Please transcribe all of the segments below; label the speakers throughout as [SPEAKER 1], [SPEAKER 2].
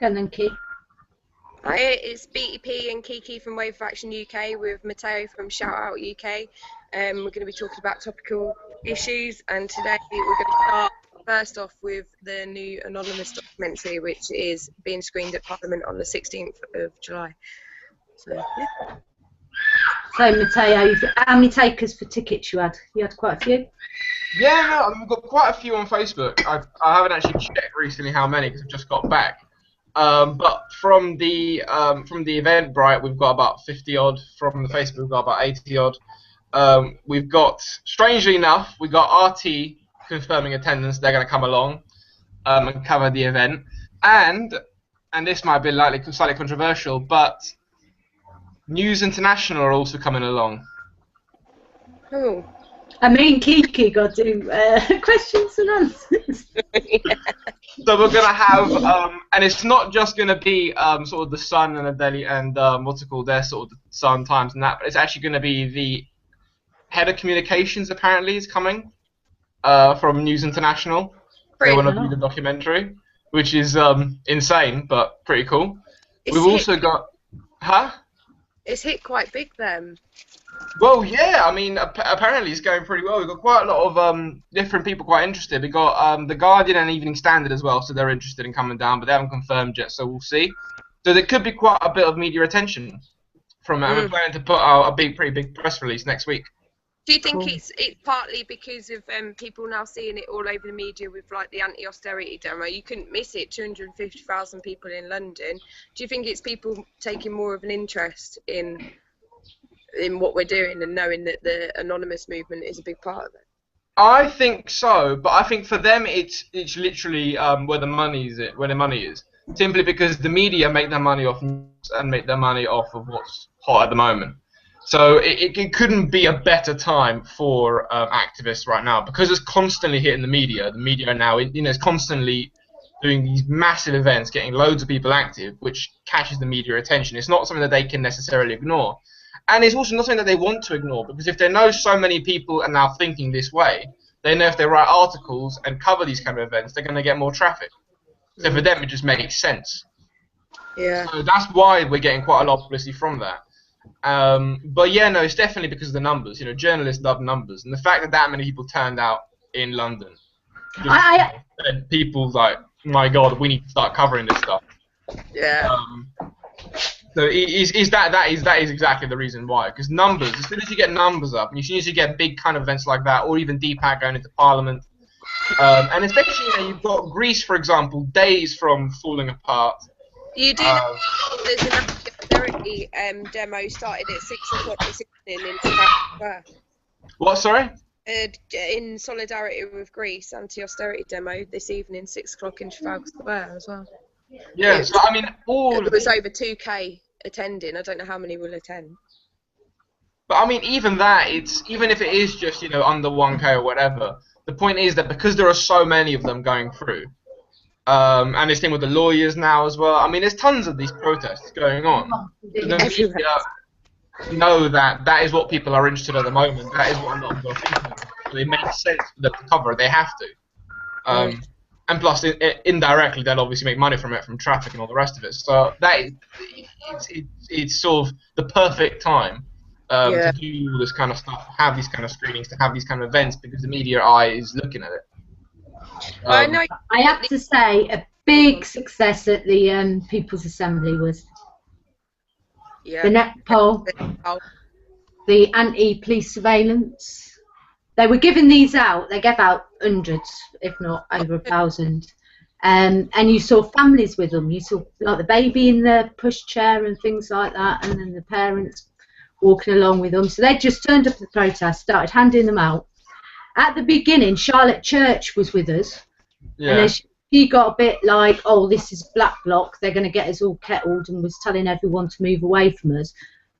[SPEAKER 1] and then Key.
[SPEAKER 2] Hi, it's BTP and Kiki from Wave of Action UK with Matteo from Shoutout UK. We're going to be talking about topical issues, and today we're going to start first off with the new anonymous documentary, which is being screened at Parliament on the 16th of July. So, yeah.
[SPEAKER 1] So, Matteo, how many takers for tickets you had? You had quite a few?
[SPEAKER 3] Yeah, no, we've got quite a few on Facebook. I haven't actually checked recently how many because I've just got back. But from the Eventbrite, we've got about 50 odd. From the Facebook, we've got about 80 odd. We've got, strangely enough, we've got RT confirming attendance. They're going to come along and cover the event. And this might be slightly controversial, but News International are also coming along.
[SPEAKER 2] Oh.
[SPEAKER 1] I mean, Kiki got to do questions and answers.
[SPEAKER 2] Yeah.
[SPEAKER 3] So we're gonna have, and it's not just gonna be sort of the Sun and the Daily and what's it called? Their sort of the Sun Times and that, but it's actually gonna be the head of communications. Apparently, is coming from News International. They want to do the documentary, which is insane, but pretty cool. We've also got,
[SPEAKER 2] It's hit quite big then.
[SPEAKER 3] Well, yeah, I mean, apparently it's going pretty well. We've got quite a lot of different people quite interested. We've got The Guardian and Evening Standard as well, so they're interested in coming down, but they haven't confirmed yet, so we'll see. So there could be quite a bit of media attention from it, and we're planning to put out a pretty big press release next week.
[SPEAKER 2] Do you think it's partly because of people now seeing it all over the media with like the anti-austerity demo? You couldn't miss it, 250,000 people in London. Do you think it's people taking more of an interest in what we're doing and knowing that the anonymous movement is a big part of it?
[SPEAKER 3] I think so, but I think for them it's literally where the money is. Simply because the media make their money off news and make their money off of what's hot at the moment. So it couldn't be a better time for activists right now, because it's constantly hitting the media. The media now, is constantly doing these massive events, getting loads of people active, which catches the media attention. It's not something that they can necessarily ignore. And it's also not something that they want to ignore, because if they know so many people are now thinking this way, they know if they write articles and cover these kind of events, they're going to get more traffic. So for them, it just makes sense.
[SPEAKER 2] Yeah.
[SPEAKER 3] So that's why we're getting quite a lot of publicity from that. But yeah, no, it's definitely because of the numbers. Journalists love numbers, and the fact that many people turned out in London, and people like, my God, we need to start covering this stuff.
[SPEAKER 2] Yeah.
[SPEAKER 3] So that is exactly the reason why. Because numbers, as soon as you get numbers up, and as soon as you get big kind of events like that, or even Deepak going into Parliament, and especially you've got Greece, for example, days from falling apart.
[SPEAKER 2] You do know there's an austerity demo started at 6 o'clock this evening in Trafalgar Square.
[SPEAKER 3] What, sorry?
[SPEAKER 2] In solidarity with Greece, anti-austerity demo this evening, 6 o'clock in Trafalgar Square as well.
[SPEAKER 3] Yeah, so I mean,
[SPEAKER 2] it was over 2K attending. I don't know how many will attend.
[SPEAKER 3] But I mean, even if it is just under 1K or whatever, the point is that because there are so many of them going through, and this thing with the lawyers now as well. I mean, there's tons of these protests going on. The media know that is what people are interested in at the moment. That is what a lot of people are thinking about. So it makes sense for them to cover it. They have to. And plus, indirectly, they'll obviously make money from it, from traffic and all the rest of it. So it's sort of the perfect time to do all this kind of stuff, have these kind of screenings, to have these kind of events, because the media eye is looking at it.
[SPEAKER 1] I have to say, a big success at the People's Assembly was the net poll, the anti-police surveillance. They were giving these out. They gave out hundreds, if not over 1,000. And you saw families with them. You saw like the baby in the pushchair and things like that, and then the parents walking along with them. So they just turned up at the protest, started handing them out. At the beginning, Charlotte Church was with us, and then she got a bit like, oh, this is Black Bloc, they're going to get us all kettled, and was telling everyone to move away from us.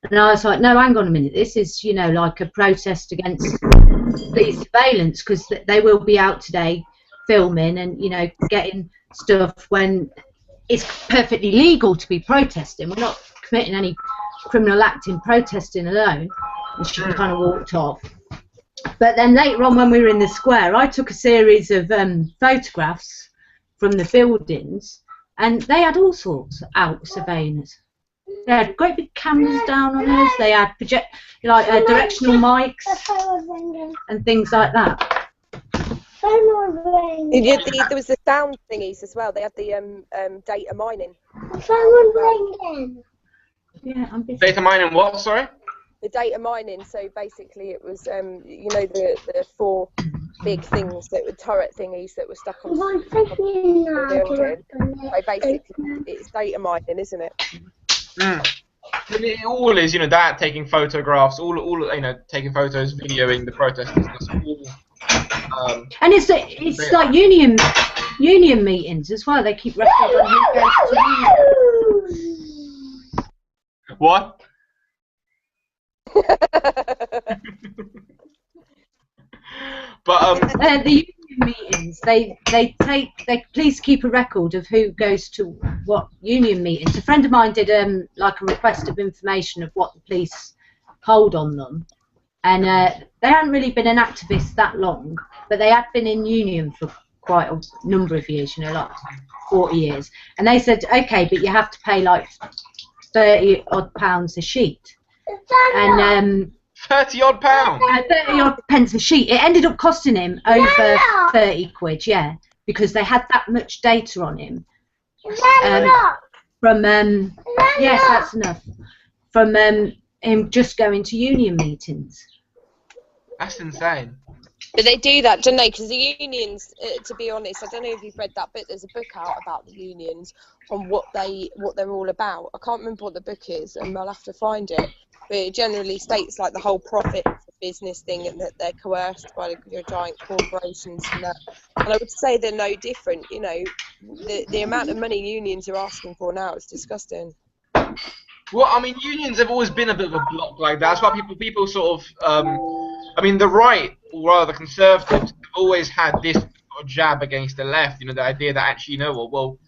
[SPEAKER 1] And I was like, no, hang on a minute, this is, like a protest against police surveillance, because they will be out today filming and, getting stuff when it's perfectly legal to be protesting. We're not committing any criminal act in protesting alone. And she kind of walked off. But then later on, when we were in the square, I took a series of photographs from the buildings, and they had all sorts out surveillance. They had great big cameras down on us. They had directional mics and things like that.
[SPEAKER 2] There was the sound thingies as well. They had the data mining.
[SPEAKER 1] Yeah, I'm busy.
[SPEAKER 3] Data mining what? Sorry.
[SPEAKER 2] The data mining. So basically, it was you know the 4 big things that were turret thingies that were stuck on the building. So basically, it's data mining, isn't it?
[SPEAKER 3] It all is, that taking photographs, all taking photos, videoing the protesters. That's all.
[SPEAKER 1] And it's like union meetings as well. They keep records on who goes to union.
[SPEAKER 3] What? But
[SPEAKER 1] the union meetings, they please keep a record of who goes to what union meetings. A friend of mine did like a request of information of what the police hold on them, and they hadn't really been an activist that long, but they had been in union for quite a number of years, like 40 years, and they said, okay, but you have to pay like £30 a sheet, and
[SPEAKER 3] 30-odd pounds.
[SPEAKER 1] 30-odd pence a sheet. It ended up costing him over 30 quid, yeah, because they had that much data on him. From yes, that's enough. From him just going to union meetings.
[SPEAKER 3] That's insane.
[SPEAKER 2] But they do that, don't they? Because the unions, to be honest, I don't know if you've read that book. There's a book out about the unions on what they're all about. I can't remember what the book is, and I'll have to find it. But it generally states like the whole profit business thing, and that they're coerced by the giant corporations and that. And I would say they're no different. The amount of money unions are asking for now is disgusting.
[SPEAKER 3] Well, I mean, unions have always been a bit of a block like that. That's why people sort of, I mean, the right, or rather the conservatives, have always had this sort of jab against the left. The idea that actually, well,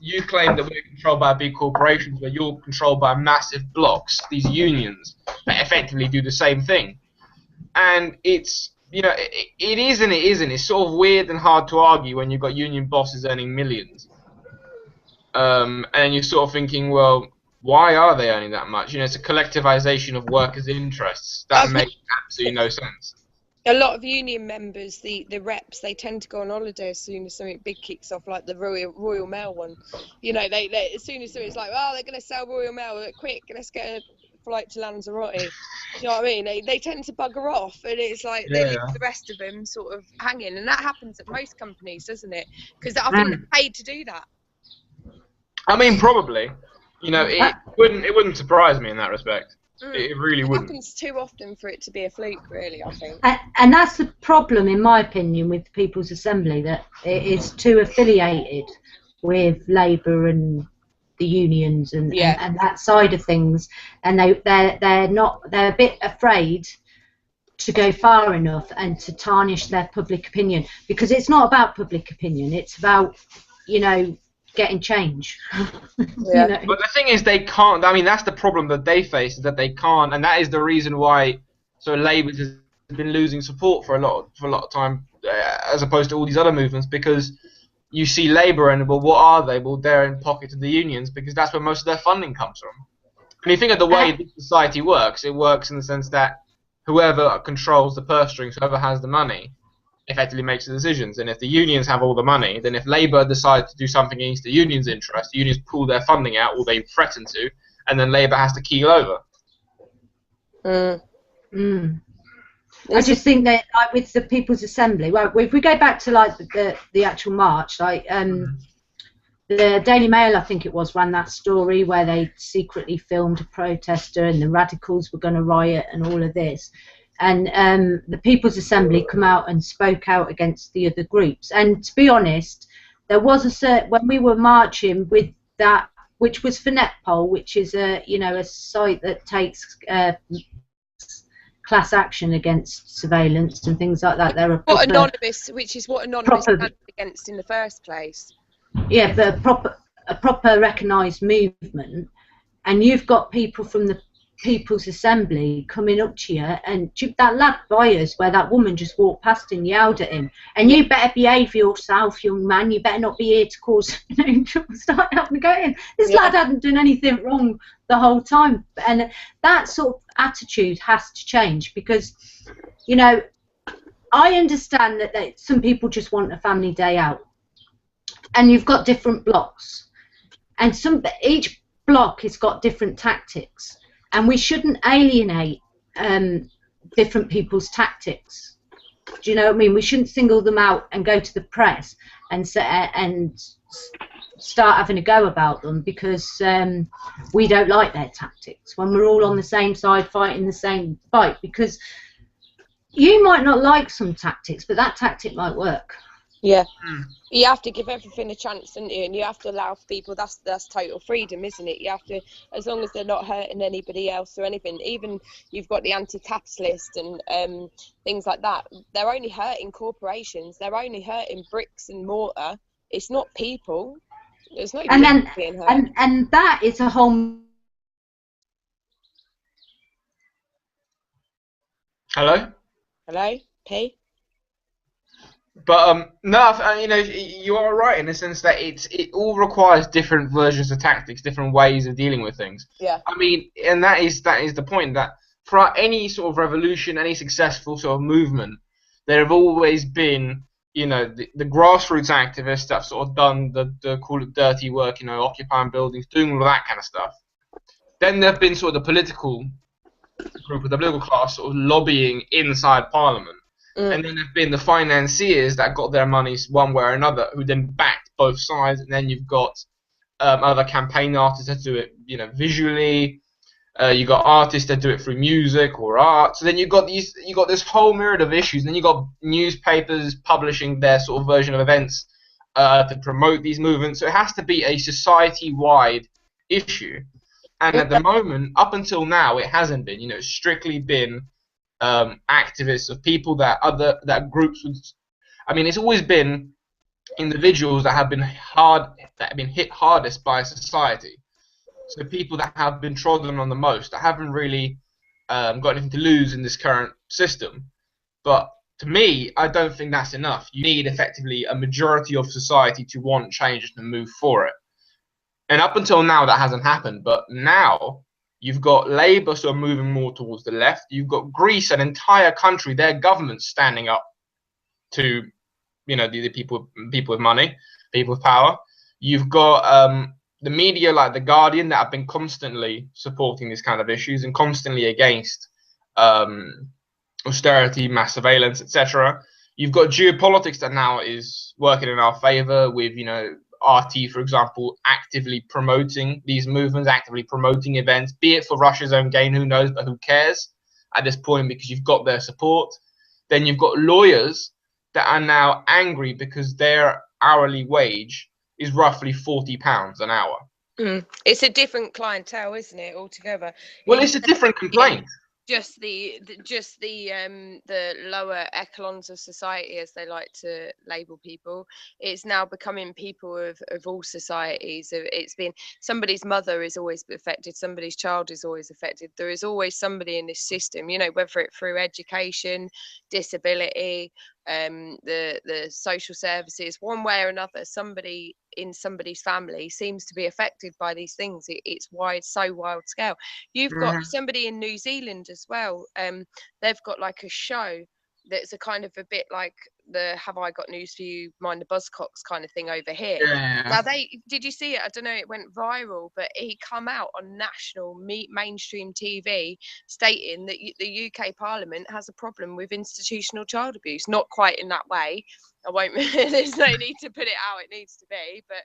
[SPEAKER 3] you claim that we're controlled by big corporations, but you're controlled by massive blocks, these unions, that effectively do the same thing. And it's, it is and it isn't. It's sort of weird and hard to argue when you've got union bosses earning millions. And you're sort of thinking, well, why are they earning that much? It's a collectivization of workers' interests. That makes absolutely no sense.
[SPEAKER 2] A lot of union members, the reps, they tend to go on holiday as soon as something big kicks off, like the Royal Mail one. They as soon as something's like, oh, they're going to sell Royal Mail, quick, let's get a flight to Lanzarote. Do you know what I mean? They tend to bugger off, and it's like they leave the rest of them sort of hanging, and that happens at most companies, doesn't it? Because I think they're paid to do that.
[SPEAKER 3] I mean, probably. It wouldn't surprise me in that respect. It really wouldn't.
[SPEAKER 2] It happens too often for it to be a fluke, really, I think.
[SPEAKER 1] And that's the problem, in my opinion, with the People's Assembly, that it is too affiliated with Labour and the unions and that side of things, and they're a bit afraid to go far enough and to tarnish their public opinion, because it's not about public opinion, it's about getting change.
[SPEAKER 3] But the thing is, they can't. I mean, that's the problem that they face, is that they can't, and that is the reason why Labour has been losing support for a lot of time, as opposed to all these other movements, because you see Labour and, well, what are they? Well, they're in pocket of the unions, because that's where most of their funding comes from. And you think of the way this society works, it works in the sense that whoever controls the purse strings, whoever has the money, effectively makes the decisions. And if the unions have all the money, then if Labour decides to do something against the unions' interest, the unions pull their funding out, or they threaten to, and then Labour has to keel over.
[SPEAKER 1] I just think that, like, with the People's Assembly, well, if we go back to like the actual march, like the Daily Mail, I think it was, ran that story where they secretly filmed a protester and the radicals were going to riot and all of this. And the People's Assembly come out and spoke out against the other groups. And to be honest, there was when we were marching with that, which was for Netpol, which is a site that takes class action against surveillance and things like that. They're
[SPEAKER 2] which is what Anonymous had against in the first place.
[SPEAKER 1] Yeah, but a proper recognised movement, and you've got people from the People's Assembly coming up to you, and that lad by us where that woman just walked past and yelled at him, and you better behave yourself, young man, you better not be here to cause trouble. Start having to go in. This lad hadn't done anything wrong the whole time, and that sort of attitude has to change, because, you know, I understand that some people just want a family day out, and you've got different blocks, and each block has got different tactics. And we shouldn't alienate different people's tactics. Do you know what I mean? We shouldn't single them out and go to the press and start having a go about them because we don't like their tactics, when we're all on the same side fighting the same fight. Because you might not like some tactics, but that tactic might work.
[SPEAKER 2] Yeah. You have to give everything a chance, don't you? And you have to allow people, that's total freedom, isn't it? You have to, as long as they're not hurting anybody else or anything. Even you've got the anti-capitalist and things like that. They're only hurting corporations. They're only hurting bricks and mortar. It's not people. It's not even being hurt.
[SPEAKER 1] And that is a whole...
[SPEAKER 3] Hello?
[SPEAKER 2] Hello? P?
[SPEAKER 3] But no, you know, you are right in the sense that it all requires different versions of tactics, different ways of dealing with things.
[SPEAKER 2] Yeah.
[SPEAKER 3] I mean, and that is the point, that for any sort of revolution, any successful sort of movement, there have always been, you know, the grassroots activists that have sort of done the call it dirty work, you know, occupying buildings, doing all that kind of stuff. Then there have been sort of the political group of the political class sort of lobbying inside Parliament. And then there've been the financiers that got their monies one way or another, who then backed both sides. And then you've got other campaign artists that do it, you know, visually. You've got artists that do it through music or art. So then you've got this whole myriad of issues. And then you've got newspapers publishing their sort of version of events to promote these movements. So it has to be a society-wide issue. And at the moment, up until now, it hasn't been. You know, it's strictly been activists, of people that groups would. I mean, it's always been individuals that have been hit hardest by society. So people that have been trodden on the most, that haven't really got anything to lose in this current system. But to me, I don't think that's enough. You need effectively a majority of society to want change and move for it. And up until now, that hasn't happened. But now you've got Labour sort of moving more towards the left. You've got Greece, an entire country, their government standing up to, you know, the people with money, people with power. You've got the media like The Guardian that have been constantly supporting these kind of issues and constantly against austerity, mass surveillance, etc. You've got geopolitics that now is working in our favour with, you know, RT, for example, actively promoting these movements, actively promoting events, be it for Russia's own gain, who knows, but who cares at this point, because you've got their support. Then you've got lawyers that are now angry because their hourly wage is roughly £40 an hour.
[SPEAKER 2] It's a different clientele, isn't it, altogether?
[SPEAKER 3] Well, it's a different complaint.
[SPEAKER 2] Just the lower echelons of society, as they like to label people. It's now becoming people of all societies. It's been somebody's mother is always affected, somebody's child is always affected. There is always somebody in this system, you know, whether it's through education, disability, the social services, one way or another, somebody in somebody's family seems to be affected by these things. It's so wild scale. You've got somebody in New Zealand as well. They've got like a show that's a kind of a bit like the Have I Got News For You, Mind the Buzzcocks kind of thing over here. Now did you see it? I don't know, it went viral, but he come out on national mainstream TV stating that the UK Parliament has a problem with institutional child abuse. Not quite in that way. I won't. There's no need to put it how it needs to be, but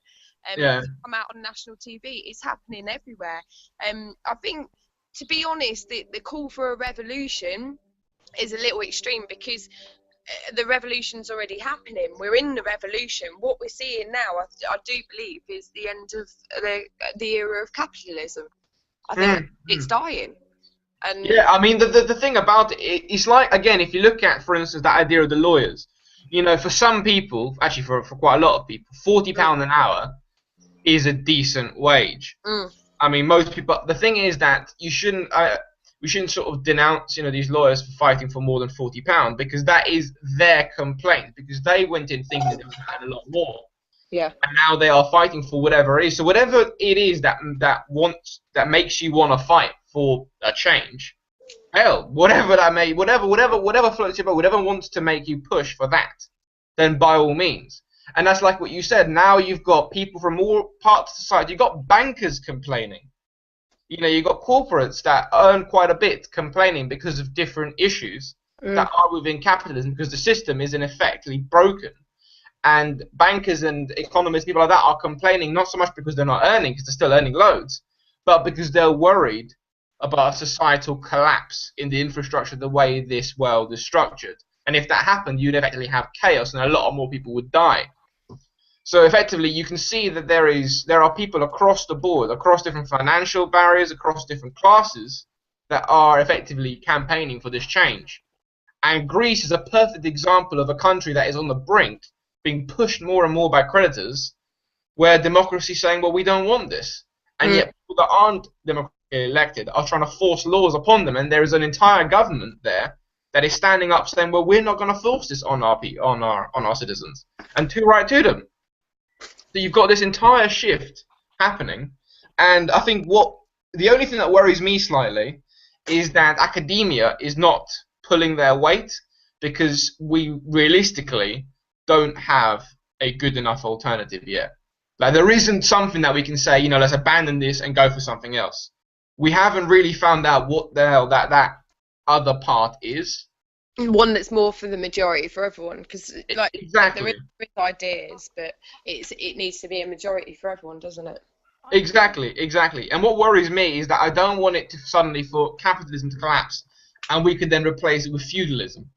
[SPEAKER 2] come out on national TV. It's happening everywhere. I think, to be honest, the call for a revolution is a little extreme, because the revolution's already happening. We're in the revolution. What we're seeing now, I do believe, is the end of the era of capitalism. I think it's dying. And
[SPEAKER 3] yeah, I mean, the thing about it's like, again, if you look at, for instance, that idea of the lawyers, you know, for some people, actually for quite a lot of people, £40 an hour is a decent wage. I mean, most people. The thing is that you shouldn't. We shouldn't sort of denounce, these lawyers for fighting for more than £40 because that is their complaint, because they went in thinking that they would have had a lot more.
[SPEAKER 2] Yeah.
[SPEAKER 3] And now they are fighting for whatever it is. So whatever it is that makes you want to fight for a change, hell, whatever floats your boat, whatever wants to make you push for that, then by all means. And that's like what you said. Now you've got people from all parts of society. You've got bankers complaining. You've got corporates that earn quite a bit complaining because of different issues that are within capitalism, because the system is in effectively broken. And bankers and economists, people like that, are complaining not so much because they're not earning, because they're still earning loads, but because they're worried about a societal collapse in the infrastructure, the way this world is structured. And if that happened, you'd effectively have chaos and a lot more people would die. So effectively, you can see that there are people across the board, across different financial barriers, across different classes, that are effectively campaigning for this change. And Greece is a perfect example of a country that is on the brink, being pushed more and more by creditors, where democracy is saying, well, we don't want this. And yet people that aren't democratically elected are trying to force laws upon them, and there is an entire government there that is standing up saying, well, we're not going to force this on our citizens. And too right to them. So you've got this entire shift happening, and I think the only thing that worries me slightly is that academia is not pulling their weight, because we realistically don't have a good enough alternative yet. Like, there isn't something that we can say, let's abandon this and go for something else. We haven't really found out what the hell that other part is.
[SPEAKER 2] One that's more for the majority, for everyone, because
[SPEAKER 3] exactly.
[SPEAKER 2] There is ideas, but it needs to be a majority for everyone, doesn't it?
[SPEAKER 3] Exactly. And what worries me is that I don't want it to suddenly for capitalism to collapse, and we could then replace it with feudalism,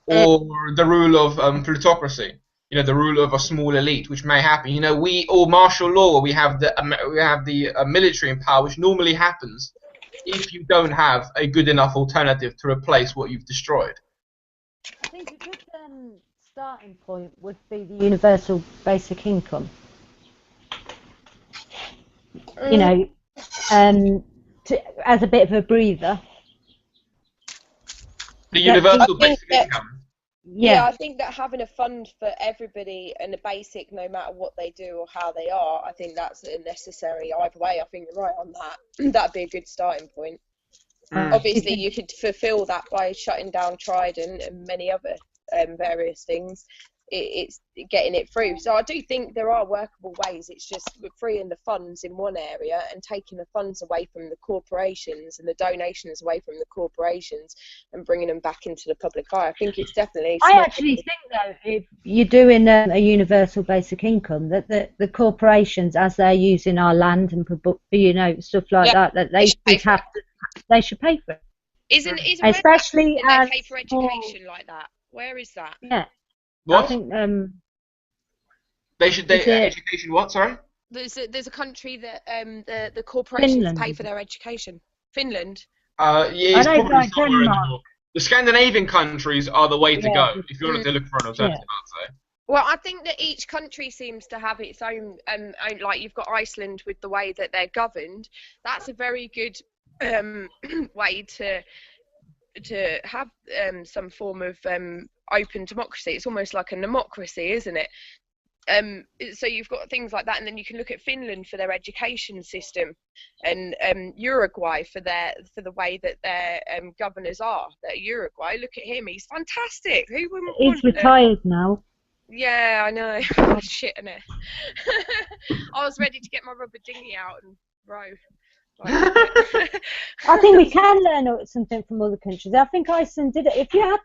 [SPEAKER 3] or the rule of plutocracy. The rule of a small elite, which may happen. Or martial law, we have the military in power, which normally happens if you don't have a good enough alternative to replace what you've destroyed.
[SPEAKER 1] I think a good starting point would be the universal basic income. As a bit of a breather.
[SPEAKER 3] The universal basic income.
[SPEAKER 2] Yeah, I think that having a fund for everybody and a basic, no matter what they do or how they are, I think that's necessary either way. I think you're right on that. That'd be a good starting point. Obviously, you could fulfil that by shutting down Trident and many other various things. It's getting it through. So I do think there are workable ways. It's just freeing the funds in one area and taking the funds away from the corporations and the donations away from the corporations and bringing them back into the public eye. I think it's definitely...
[SPEAKER 1] I actually think, though, if you're doing a universal basic income, that the corporations, as they're using our land and stuff like that they should pay for it.
[SPEAKER 2] Isn't
[SPEAKER 1] especially
[SPEAKER 2] as they pay for education like that? Where is that?
[SPEAKER 1] Yeah.
[SPEAKER 3] What?
[SPEAKER 1] I think
[SPEAKER 3] education. What? Sorry.
[SPEAKER 2] There's a country that the corporations
[SPEAKER 1] Finland.
[SPEAKER 2] Pay for their education. Finland.
[SPEAKER 3] Yeah, it's probably somewhere in the north. The Scandinavian countries are the way to go if you wanted to look for an alternative. I'd say.
[SPEAKER 2] Well, I think that each country seems to have its own. Like you've got Iceland with the way that they're governed. That's a very good way to have some form of open democracy. It's almost like a democracy, isn't it? So you've got things like that, and then you can look at Finland for their education system, and Uruguay for the way that their governors are. Uruguay, look at him, he's fantastic. Who wouldn't want
[SPEAKER 1] He's retired now.
[SPEAKER 2] Yeah, I know. Shit, innit? I was ready to get my rubber dinghy out and row.
[SPEAKER 1] I think we can learn something from other countries. I think Iceland did it. If you have,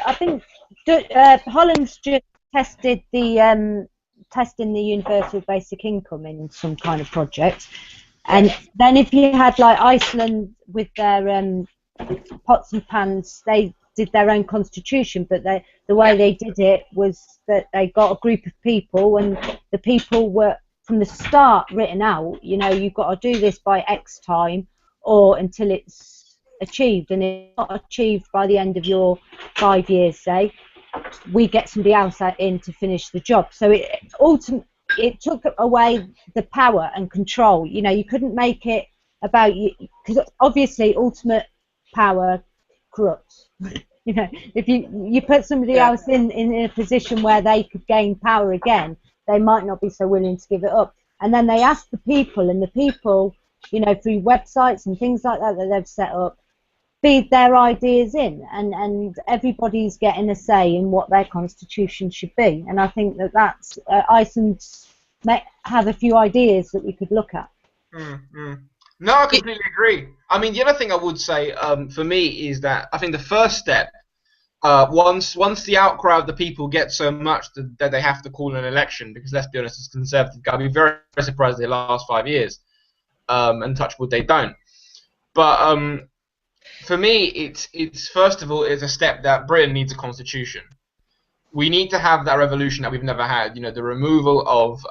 [SPEAKER 1] I think Holland's just tested the testing the universal basic income in some kind of project, and then if you had Iceland with their pots and pans, they did their own constitution, but the way they did it was that they got a group of people, and the people were from the start written out, you've got to do this by X time or until it's achieved, and if it's not achieved by the end of your 5 years, say, we get somebody else in to finish the job. So
[SPEAKER 4] it took away the power and control. You know, you couldn't make it about you, because obviously ultimate power corrupts. You know, if you put somebody else in a position where they could gain power again, they might not be so willing to give it up. And then they ask the people, and the people, you know, through websites and things like that they've set up, feed their ideas in, and everybody's getting a say in what their constitution should be. And I think that's Iceland may have a few ideas that we could look at.
[SPEAKER 3] No, I completely agree. I mean, the other thing I would say for me is that I think the first step, once the outcry of the people gets so much that they have to call an election, because let's be honest, as Conservatives, I'll be very surprised they last 5 years, and touch wood they don't. But for me, it's first of all, it's a step that Britain needs a constitution. We need to have that revolution that we've never had. You know, the removal of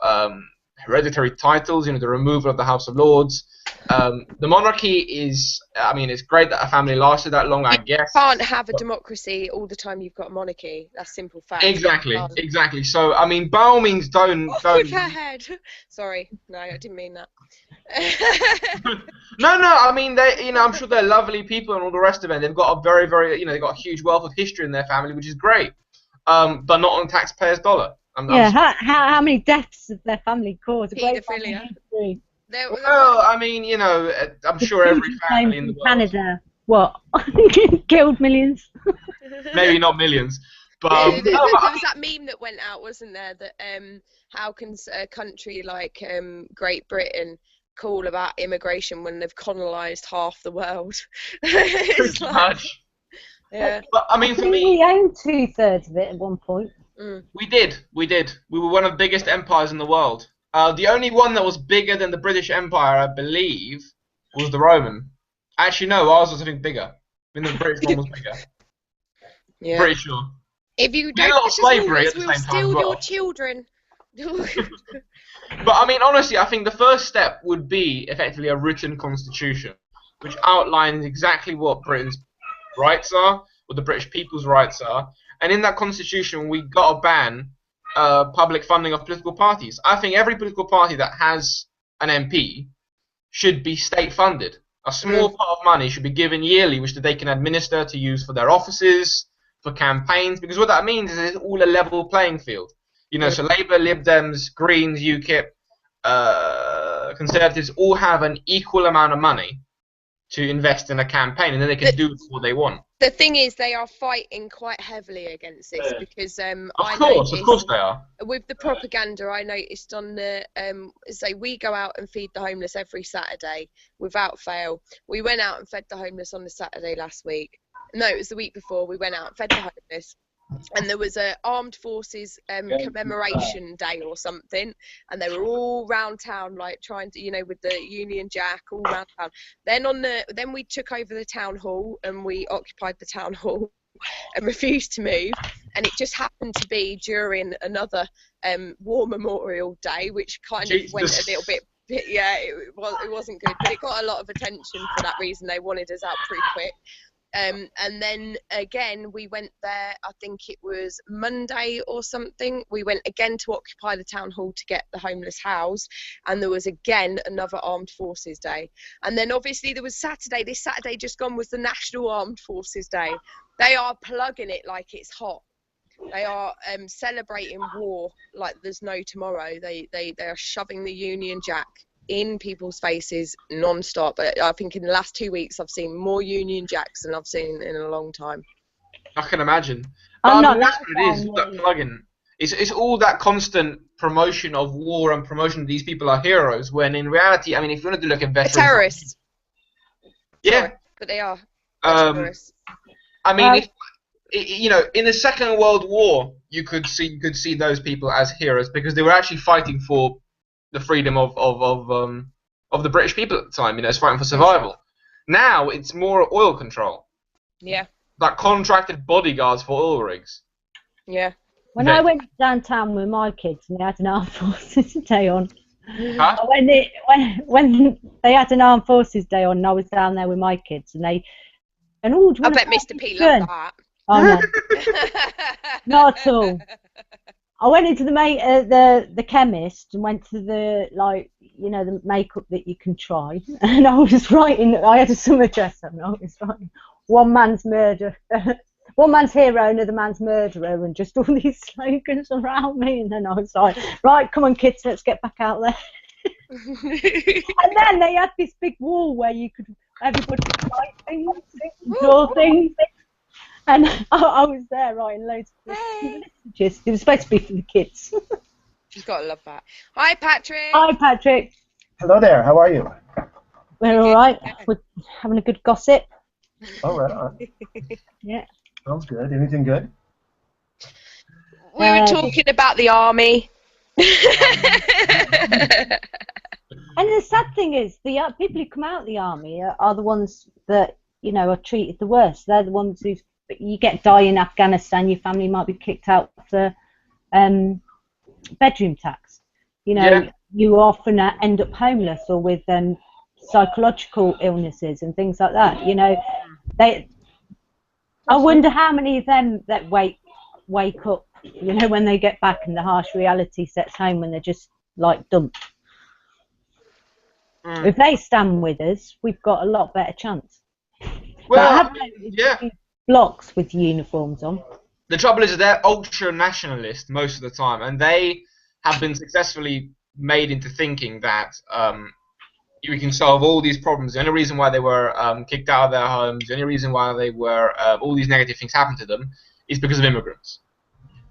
[SPEAKER 3] hereditary titles. You know, the removal of the House of Lords. The monarchy is, I mean, it's great that a family lasted that long, I guess.
[SPEAKER 2] You can't have a democracy all the time you've got a monarchy. That's simple fact.
[SPEAKER 3] Exactly. So, I mean, by all means, don't.
[SPEAKER 2] Sorry, no, I didn't mean that.
[SPEAKER 3] No, I mean, they, you know, I'm sure they're lovely people and all the rest of it. They've got a very, very, you know, they've got a huge wealth of history in their family, which is great. But not on taxpayers' dollar.
[SPEAKER 4] How many deaths has their family caused?
[SPEAKER 2] Paedophilia.
[SPEAKER 3] Well, I mean, you know, I'm sure every family in the world.
[SPEAKER 4] Canada, what? Killed millions?
[SPEAKER 3] Maybe not millions, but
[SPEAKER 2] there was that meme that went out, wasn't there? That how can a country like Great Britain call about immigration when they've colonised half the world? It's like, yeah.
[SPEAKER 3] But I mean, for me,
[SPEAKER 4] we owned 2/3 of it at one point.
[SPEAKER 3] We did. We were one of the biggest empires in the world. The only one that was bigger than the British Empire, I believe, was the Roman. Actually, no, ours was, I think, bigger. I mean, the British one was bigger.
[SPEAKER 2] Yeah.
[SPEAKER 3] Pretty sure.
[SPEAKER 2] If you don't
[SPEAKER 3] slavery at the
[SPEAKER 2] we'll
[SPEAKER 3] same time
[SPEAKER 2] steal
[SPEAKER 3] as well.
[SPEAKER 2] your children.
[SPEAKER 3] But I mean, honestly, I think the first step would be effectively a written constitution, which outlines exactly what Britain's rights are, what the British people's rights are, and in that constitution, we got to ban public funding of political parties. I think every political party that has an MP should be state funded. A small part of money should be given yearly, which they can administer to use for their offices, for campaigns, because what that means is it's all a level playing field. You know, so Labour, Lib Dems, Greens, UKIP, Conservatives all have an equal amount of money to invest in a campaign, and then they can do what they want.
[SPEAKER 2] The thing is, they are fighting quite heavily against this because
[SPEAKER 3] of course they are.
[SPEAKER 2] With the propaganda, I noticed on the say we go out and feed the homeless every Saturday without fail. We went out and fed the homeless on the Saturday last week. No, it was the week before. We went out and fed the homeless. And there was a armed forces commemoration day or something, and they were all round town, like trying to, you know, with the Union Jack all round town. Then we took over the town hall and we occupied the town hall and refused to move. And it just happened to be during another war memorial day, which kind of went a little bit. Yeah, it wasn't good, but it got a lot of attention for that reason. They wanted us out pretty quick. And then again we went there, I think it was Monday or something, we went again to occupy the town hall to get the homeless housed, and there was again another armed forces day. And then obviously there was Saturday. This Saturday just gone was the National Armed Forces Day. They are plugging it like it's hot. They are celebrating war like there's no tomorrow. They are shoving the Union Jack in people's faces non-stop. I think in the last 2 weeks I've seen more Union Jacks than I've seen in a long time.
[SPEAKER 3] I can imagine. That's what it is, that plug-in. It's all that constant promotion of war and promotion of these people are heroes, when in reality, I mean, if you want to look at veterans...
[SPEAKER 2] They're terrorists.
[SPEAKER 3] Yeah.
[SPEAKER 2] Sorry, but they are. Terrorists.
[SPEAKER 3] I mean, you know, in the Second World War, you could see those people as heroes because they were actually fighting for the freedom of the British people at the time. You know, it's fighting for survival. Now it's more oil control.
[SPEAKER 2] Yeah.
[SPEAKER 3] Like contracted bodyguards for oil rigs.
[SPEAKER 2] Yeah.
[SPEAKER 4] When I went downtown with my kids and they had an armed forces day on.
[SPEAKER 3] Huh?
[SPEAKER 4] When they had an armed forces day on, and I was down there with my kids and I bet
[SPEAKER 2] Mr. P loved that.
[SPEAKER 4] Oh no, not at all. I went into the chemist and went to the the makeup that you can try, and I was writing. I had a summer dress on. I was writing one man's murder, one man's hero, another man's murderer, and just all these slogans around me. And then I was like, right, come on, kids, let's get back out there. And then they had this big wall where everybody could write things, draw things. And I was there writing loads of messages. It was supposed to be for the kids.
[SPEAKER 2] You've got to love that. Hi, Patrick.
[SPEAKER 4] Hi, Patrick.
[SPEAKER 5] Hello there. How are you?
[SPEAKER 4] We're all right. We're having a good gossip.
[SPEAKER 5] All right.
[SPEAKER 4] Yeah.
[SPEAKER 5] Sounds good. Anything good?
[SPEAKER 2] We were talking about the army.
[SPEAKER 4] And the sad thing is, the people who come out of the army are the ones that are treated the worst. They're the ones who you die in Afghanistan. Your family might be kicked out for bedroom tax. You often end up homeless or with psychological illnesses and things like that. I wonder how many of them that wake up, when they get back and the harsh reality sets home when they're just dumped. If they stand with us, we've got a lot better chance.
[SPEAKER 3] Well, yeah.
[SPEAKER 4] Blocks with uniforms on.
[SPEAKER 3] The trouble is that they're ultra-nationalist most of the time, and they have been successfully made into thinking that we can solve all these problems. The only reason why they were kicked out of their homes, the only reason why they were all these negative things happened to them is because of immigrants.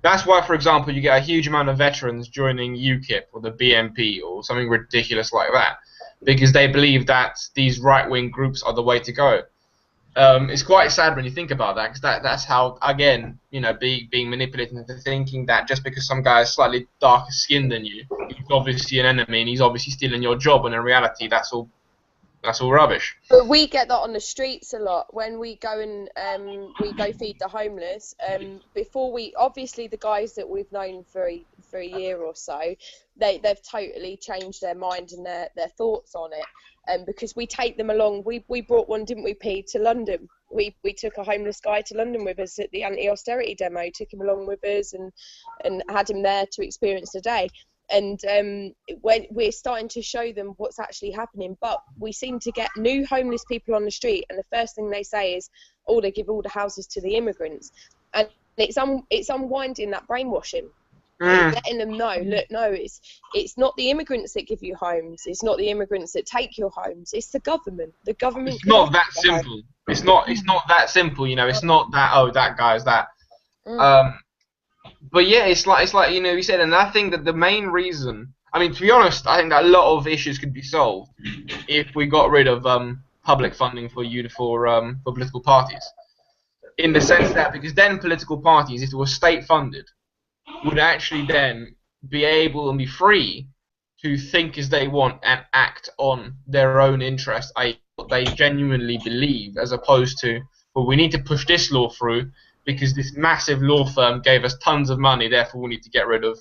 [SPEAKER 3] That's why, for example, you get a huge amount of veterans joining UKIP or the BNP or something ridiculous like that, because they believe that these right-wing groups are the way to go. It's quite sad when you think about that, because that's how, again, being manipulated into thinking that just because some guy is slightly darker skinned than you, he's obviously an enemy and he's obviously stealing your job, when in reality that's all rubbish.
[SPEAKER 2] But we get that on the streets a lot when we go and we go feed the homeless. Before obviously the guys that we've known for a year or so, they've totally changed their mind and their thoughts on it. Because we take them along. We brought one, didn't we, P, to London? We took a homeless guy to London with us at the anti-austerity demo, took him along with us and had him there to experience the day. And when we're starting to show them what's actually happening, but we seem to get new homeless people on the street, and the first thing they say is, oh, they give all the houses to the immigrants. And it's unwinding that brainwashing. Letting them know, look, no, it's not the immigrants that give you homes. It's not the immigrants that take your homes. It's the government. The government.
[SPEAKER 3] It's not that simple. It's not that simple. It's not that. Oh, that guy's that. But yeah, it's like you said, and I think that the main reason. I mean, to be honest, I think that a lot of issues could be solved if we got rid of public funding for political parties. In the sense that, because then political parties, if it was state funded, would actually then be able and be free to think as they want and act on their own interest, i.e. what they genuinely believe, as opposed to, well, we need to push this law through because this massive law firm gave us tons of money, therefore we need to get rid of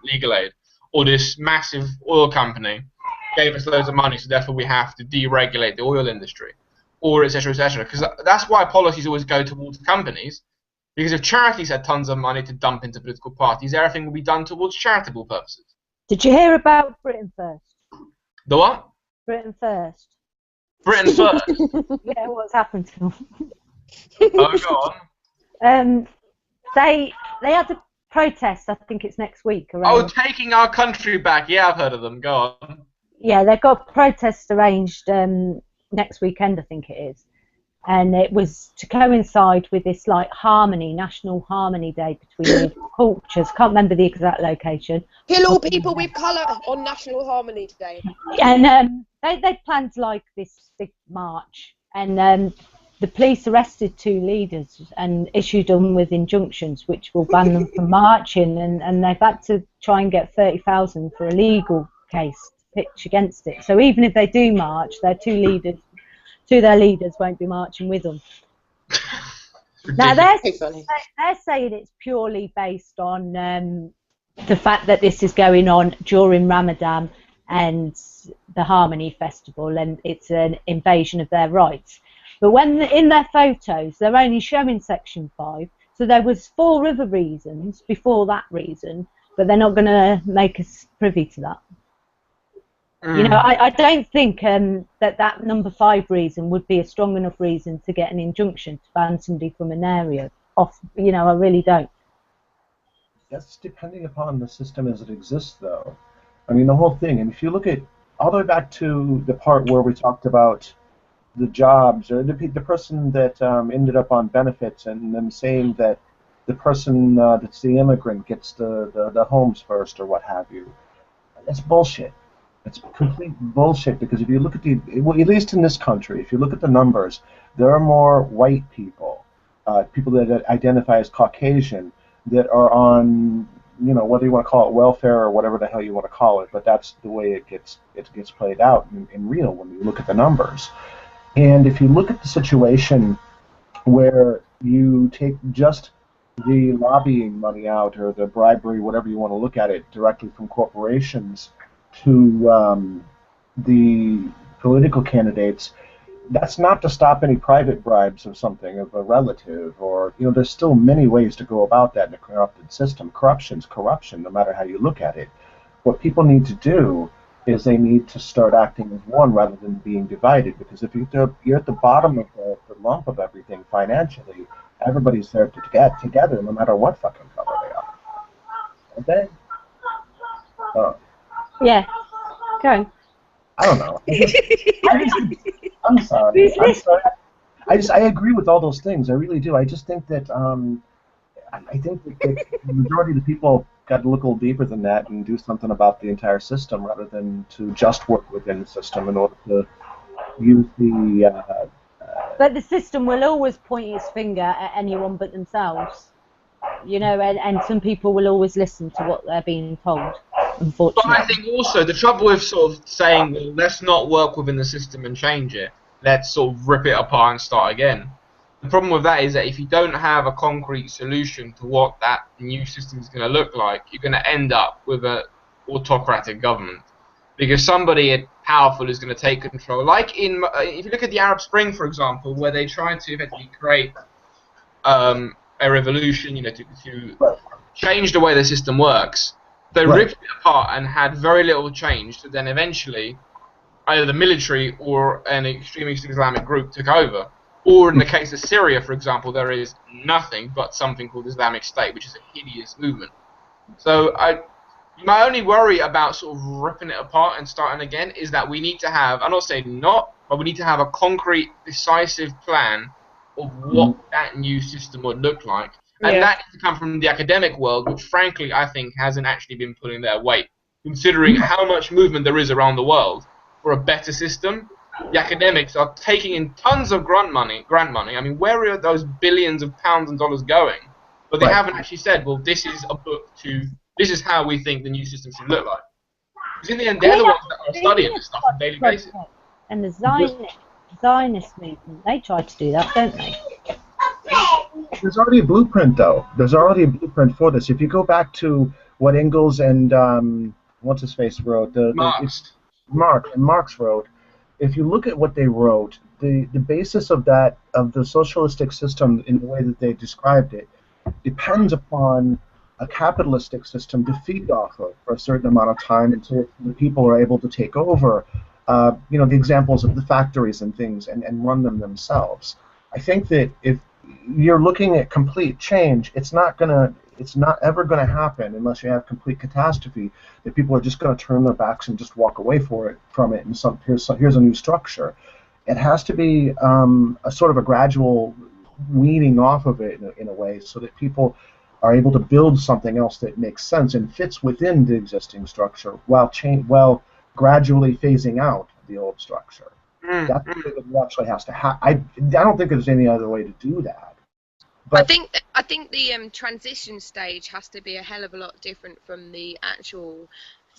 [SPEAKER 3] legal aid, or this massive oil company gave us loads of money, so therefore we have to deregulate the oil industry, or etc., etc. Because that's why policies always go towards companies. Because if charities had tons of money to dump into political parties, everything would be done towards charitable purposes.
[SPEAKER 4] Did you hear about Britain First?
[SPEAKER 3] The what?
[SPEAKER 4] Britain First.
[SPEAKER 3] Britain First?
[SPEAKER 4] Yeah, what's happened to them?
[SPEAKER 3] Oh, go on.
[SPEAKER 4] They had a protest, I think it's next week.
[SPEAKER 3] Oh, taking our country back. Yeah, I've heard of them. Go on.
[SPEAKER 4] Yeah, they've got protests arranged next weekend, I think it is. And it was to coincide with this National Harmony Day between cultures. Can't remember the exact location.
[SPEAKER 2] Kill all people with colour on National Harmony Day.
[SPEAKER 4] And they planned this big march, and the police arrested 2 leaders and issued them with injunctions which will ban them from marching, and they've had to try and get 30,000 for a legal case to pitch against it. So even if they do march, their 2 their leaders won't be marching with them. Now they're saying it's purely based on the fact that this is going on during Ramadan and the Harmony Festival, and it's an invasion of their rights. But when in their photos, they're only showing Section 5, So there was 4 other reasons before that reason, but they're not going to make us privy to that. You know, I don't think that number 5 reason would be a strong enough reason to get an injunction to ban somebody from an area off. You know, I really don't.
[SPEAKER 5] That's depending upon the system as it exists, though. I mean, the whole thing. And if you look at all the way back to the part where we talked about the jobs, or the person that ended up on benefits, and them saying that the person that's the immigrant gets the homes first, or what have you. That's bullshit. It's complete bullshit, because if you look at well, at least in this country, if you look at the numbers, there are more white people, people that identify as Caucasian, that are on, you know, whether you want to call it welfare or whatever the hell you want to call it, but that's the way it gets played out in real when you look at the numbers. And if you look at the situation where you take just the lobbying money out, or the bribery, whatever you want to look at it, directly from corporations to the political candidates, that's not to stop any private bribes of something, of a relative, or, you know, there's still many ways to go about that in a corrupted system. Corruption's corruption, no matter how you look at it. What people need to do is they need to start acting as one rather than being divided, because if you're at the bottom of the lump of everything financially, everybody's there to get together, no matter what fucking color they are. Okay? Oh.
[SPEAKER 4] Yeah. Go.
[SPEAKER 5] I don't know. I'm sorry. I agree with all those things. I really do. I just think that I think that the majority of the people got to look a little deeper than that and do something about the entire system, rather than to just work within the system in order to use the.
[SPEAKER 4] But the system will always point its finger at anyone but themselves. You know, and some people will always listen to what they're being told, unfortunately.
[SPEAKER 3] But I think also the trouble with sort of saying, well, let's not work within the system and change it, let's sort of rip it apart and start again. The problem with that is that if you don't have a concrete solution to what that new system is going to look like, you're going to end up with an autocratic government. Because somebody powerful is going to take control. Like if you look at the Arab Spring, for example, where they tried to effectively create a revolution, you know, to change the way the system works. They ripped it apart and had very little change. So then eventually, either the military or an extremist Islamic group took over. Or in the case of Syria, for example, there is nothing but something called Islamic State, which is a hideous movement. So my only worry about sort of ripping it apart and starting again is that we need to have, I'm not saying not, but we need to have a concrete, decisive plan of what that new system would look like. And that needs to come from the academic world, which frankly I think hasn't actually been pulling their weight, considering how much movement there is around the world for a better system. The academics are taking in tons of grant money. I mean, where are those billions of pounds and dollars going? But they haven't actually said, well, this is a book this is how we think the new system should look like. Because in the end, they're the ones that are studying this stuff on a daily basis.
[SPEAKER 4] And the Zionist movement, they try to do that, don't they?
[SPEAKER 5] There's already a blueprint, though. There's already a blueprint for this. If you go back to what Engels and what's-his-face wrote, Marx wrote, if you look at what they wrote, the basis of that, of the socialistic system in the way that they described it, depends upon a capitalistic system to feed off of for a certain amount of time until the people are able to take over, you know, the examples of the factories and things, and run them themselves. I think that if you're looking at complete change, it's not ever gonna happen unless you have complete catastrophe, that people are just gonna turn their backs and just walk away from it and here's a new structure. It has to be a sort of a gradual weaning off of it in a way, so that people are able to build something else that makes sense and fits within the existing structure while gradually phasing out the old structure. That's what actually has to happen. I don't think there's any other way to do that. But
[SPEAKER 2] I think the transition stage has to be a hell of a lot different from the actual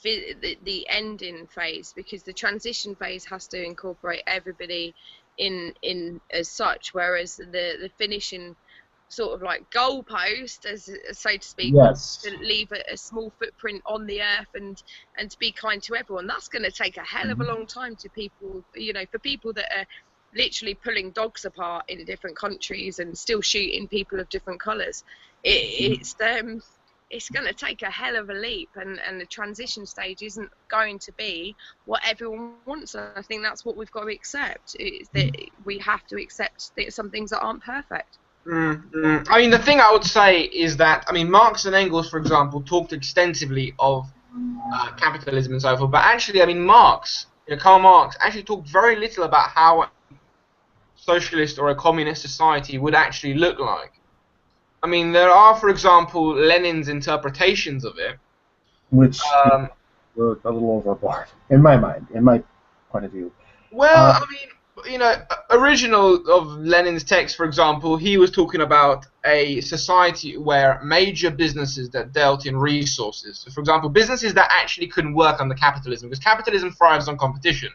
[SPEAKER 2] the ending phase, because the transition phase has to incorporate everybody in as such, whereas the finishing sort of like goalpost, as so to speak, to leave a small footprint on the earth and to be kind to everyone. That's going to take a hell of a long time to people, you know, for people that literally pulling dogs apart in different countries and still shooting people of different colours. It's going to take a hell of a leap, and the transition stage isn't going to be what everyone wants. I think that's what we've got to accept, is that we have to accept that some things that aren't perfect.
[SPEAKER 3] I mean, the thing I would say is that, I mean, Marx and Engels, for example, talked extensively of capitalism and so forth, but actually, I mean, Marx, Karl Marx, actually talked very little about how a socialist or a communist society would actually look like. I mean, there are, for example, Lenin's interpretations of it,
[SPEAKER 5] which were a little overboard, in my mind, in my point of view.
[SPEAKER 3] Well, I mean, original of Lenin's text, for example, he was talking about a society where major businesses that dealt in resources, so for example, businesses that actually couldn't work under capitalism, because capitalism thrives on competition.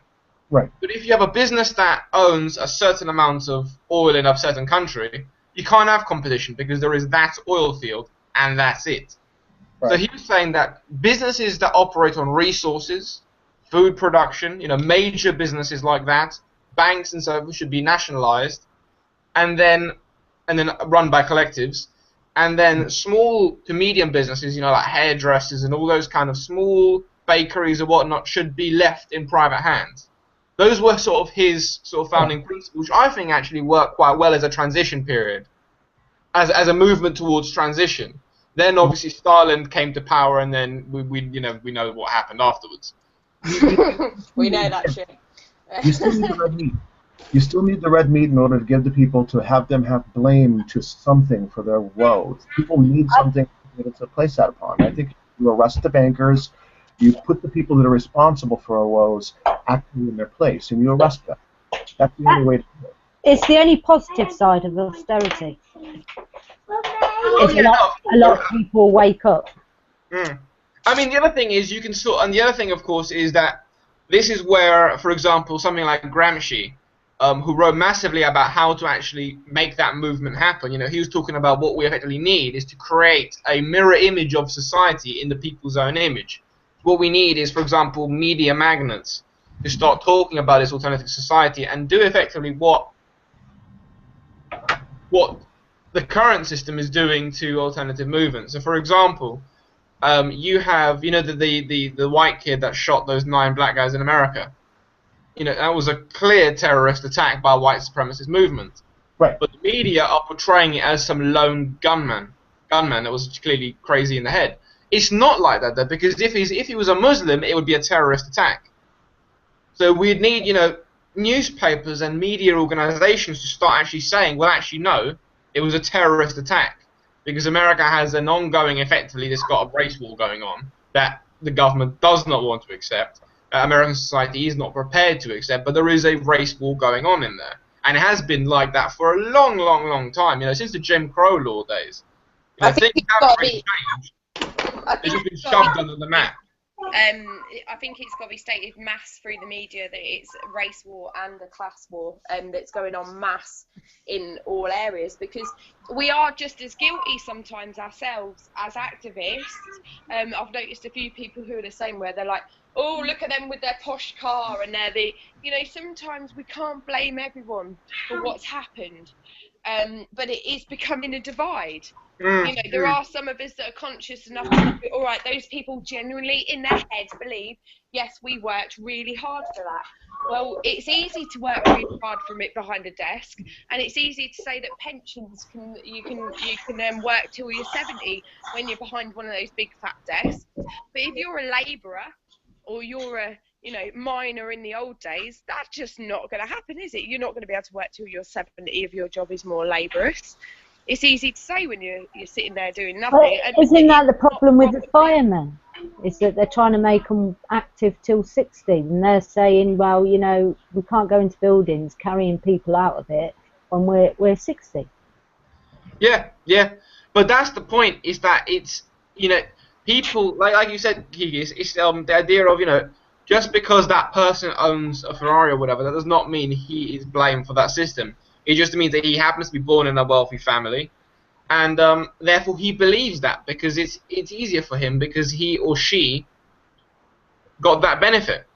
[SPEAKER 5] Right.
[SPEAKER 3] But if you have a business that owns a certain amount of oil in a certain country, you can't have competition because there is that oil field and that's it. Right. So he was saying that businesses that operate on resources, food production, major businesses like that, banks and so forth should be nationalized, and then run by collectives, and then small to medium businesses, like hairdressers and all those kind of small bakeries or whatnot, should be left in private hands. Those were sort of his founding principles, which I think actually worked quite well as a transition period, as a movement towards transition. Then obviously Stalin came to power, and then we know what happened afterwards.
[SPEAKER 2] We know that shit.
[SPEAKER 5] You still need the red meat. You still need the red meat in order to give the people, to have them have blame to something for their woes. People need something to place that upon. I think you arrest the bankers, you put the people that are responsible for our woes actively in their place, and you arrest them. That's the only way to do it.
[SPEAKER 4] It's the only positive side of austerity. A lot of people wake up.
[SPEAKER 3] I mean, the other thing is and the other thing, of course, is that this is where, for example, something like Gramsci, who wrote massively about how to actually make that movement happen. He was talking about what we effectively need is to create a mirror image of society in the people's own image. What we need is, for example, media magnets to start talking about this alternative society and do effectively what the current system is doing to alternative movements. So, for example, you have, the white kid that shot those 9 black guys in America. That was a clear terrorist attack by a white supremacist movement.
[SPEAKER 5] Right.
[SPEAKER 3] But the media are portraying it as some lone gunman that was clearly crazy in the head. It's not like that, though, because if he was a Muslim, it would be a terrorist attack. So we'd need, newspapers and media organizations to start actually saying, well, actually, no, it was a terrorist attack. Because America has an ongoing, effectively, there's got a race war going on that the government does not want to accept. American society is not prepared to accept, but there is a race war going on in there. And it has been like that for a long, long, long time, since the Jim Crow law days. Things haven't really changed. It's just been shoved under the map.
[SPEAKER 2] I think it's got to be stated mass through the media that it's a race war and a class war that's going on mass in all areas, because we are just as guilty sometimes ourselves as activists. I've noticed a few people who are the same, where they're like, oh, look at them with their posh car, and they're sometimes we can't blame everyone for what's happened, but it is becoming a divide. There are some of us that are conscious enough to know, all right, those people genuinely in their heads believe, yes, we worked really hard for that. Well, it's easy to work really hard from it behind a desk, and it's easy to say that pensions you can work till you're 70 when you're behind one of those big fat desks. But if you're a labourer or you're a miner in the old days, that's just not going to happen, is it? You're not going to be able to work till you're 70 if your job is more laborious. It's easy to say when you're sitting there doing nothing.
[SPEAKER 4] But isn't that the problem with the firemen? Is that they're trying to make them active till 60, and they're saying, well, we can't go into buildings carrying people out of it when we're 60.
[SPEAKER 3] Yeah. But that's the point. Is that it's people like you said, Kiki. It's the idea of just because that person owns a Ferrari or whatever, that does not mean he is blamed for that system. It just means that he happens to be born in a wealthy family, and therefore he believes that because it's easier for him because he or she got that benefit.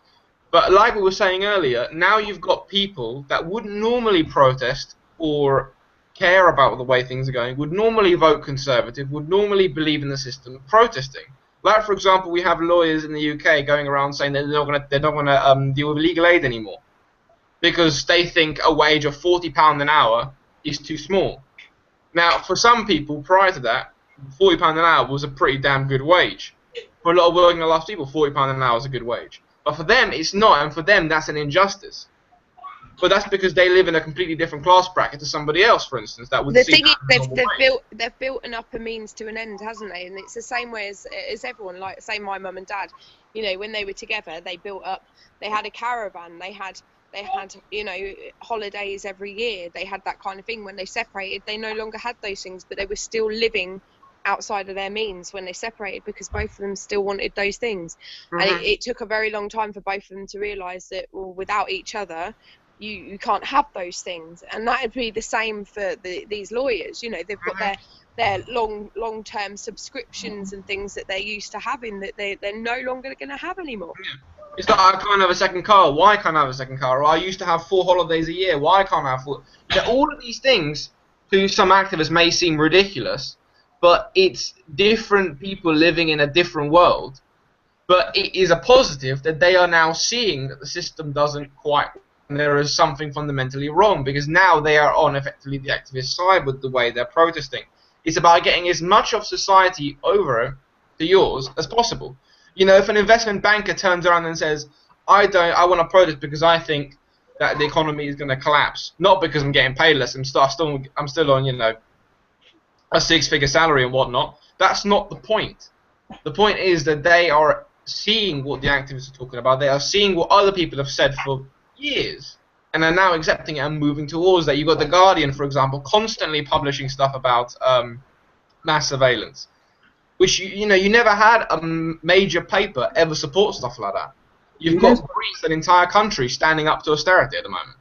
[SPEAKER 3] But like we were saying earlier, now you've got people that wouldn't normally protest or care about the way things are going, would normally vote Conservative, would normally believe in the system, protesting. Like, for example, we have lawyers in the UK going around saying that they're not gonna deal with legal aid anymore because they think a wage of £40 an hour is too small. Now, for some people, prior to that, £40 an hour was a pretty damn good wage. For a lot of working class people, £40 an hour is a good wage. But for them, it's not, and for them, that's an injustice. But that's because they live in a completely different class bracket to somebody else, for instance, that would.
[SPEAKER 2] The thing is, they've built an upper means to an end, hasn't they? And it's the same way as everyone. Like, say, my mum and dad, you know, when they were together, they built up. They had a caravan. They had you know, holidays every year. They had that kind of thing. When they separated, they no longer had those things, but they were still living outside of their means when they separated because both of them still wanted those things. And it took a very long time for both of them to realise that, well, without each other, you can't have those things. And that would be the same for these lawyers. You know, they've got their long-term subscriptions and things that they're used to having that they're no longer going to have anymore.
[SPEAKER 3] It's like, I can't have a second car. Why can't I have a second car? Or I used to have 4 holidays a year. Why can't I have 4? You know, all of these things to some activists may seem ridiculous, but it's different people living in a different world. But it is a positive that they are now seeing that the system doesn't quite, and there is something fundamentally wrong, because now they are on effectively the activist side with the way they're protesting. It's about getting as much of society over to yours as possible. You know, if an investment banker turns around and says, I want to protest because I think that the economy is going to collapse, not because I'm getting paid less, I'm still on, you know, a 6-figure salary and whatnot. That's not the point. The point is that they are seeing what the activists are talking about. They are seeing what other people have said for years, and are now accepting it and moving towards that. You've got The Guardian, for example, constantly publishing stuff about mass surveillance, which you know, you never had a major paper ever support stuff like that. You've got Greece, an entire country, standing up to austerity at the moment.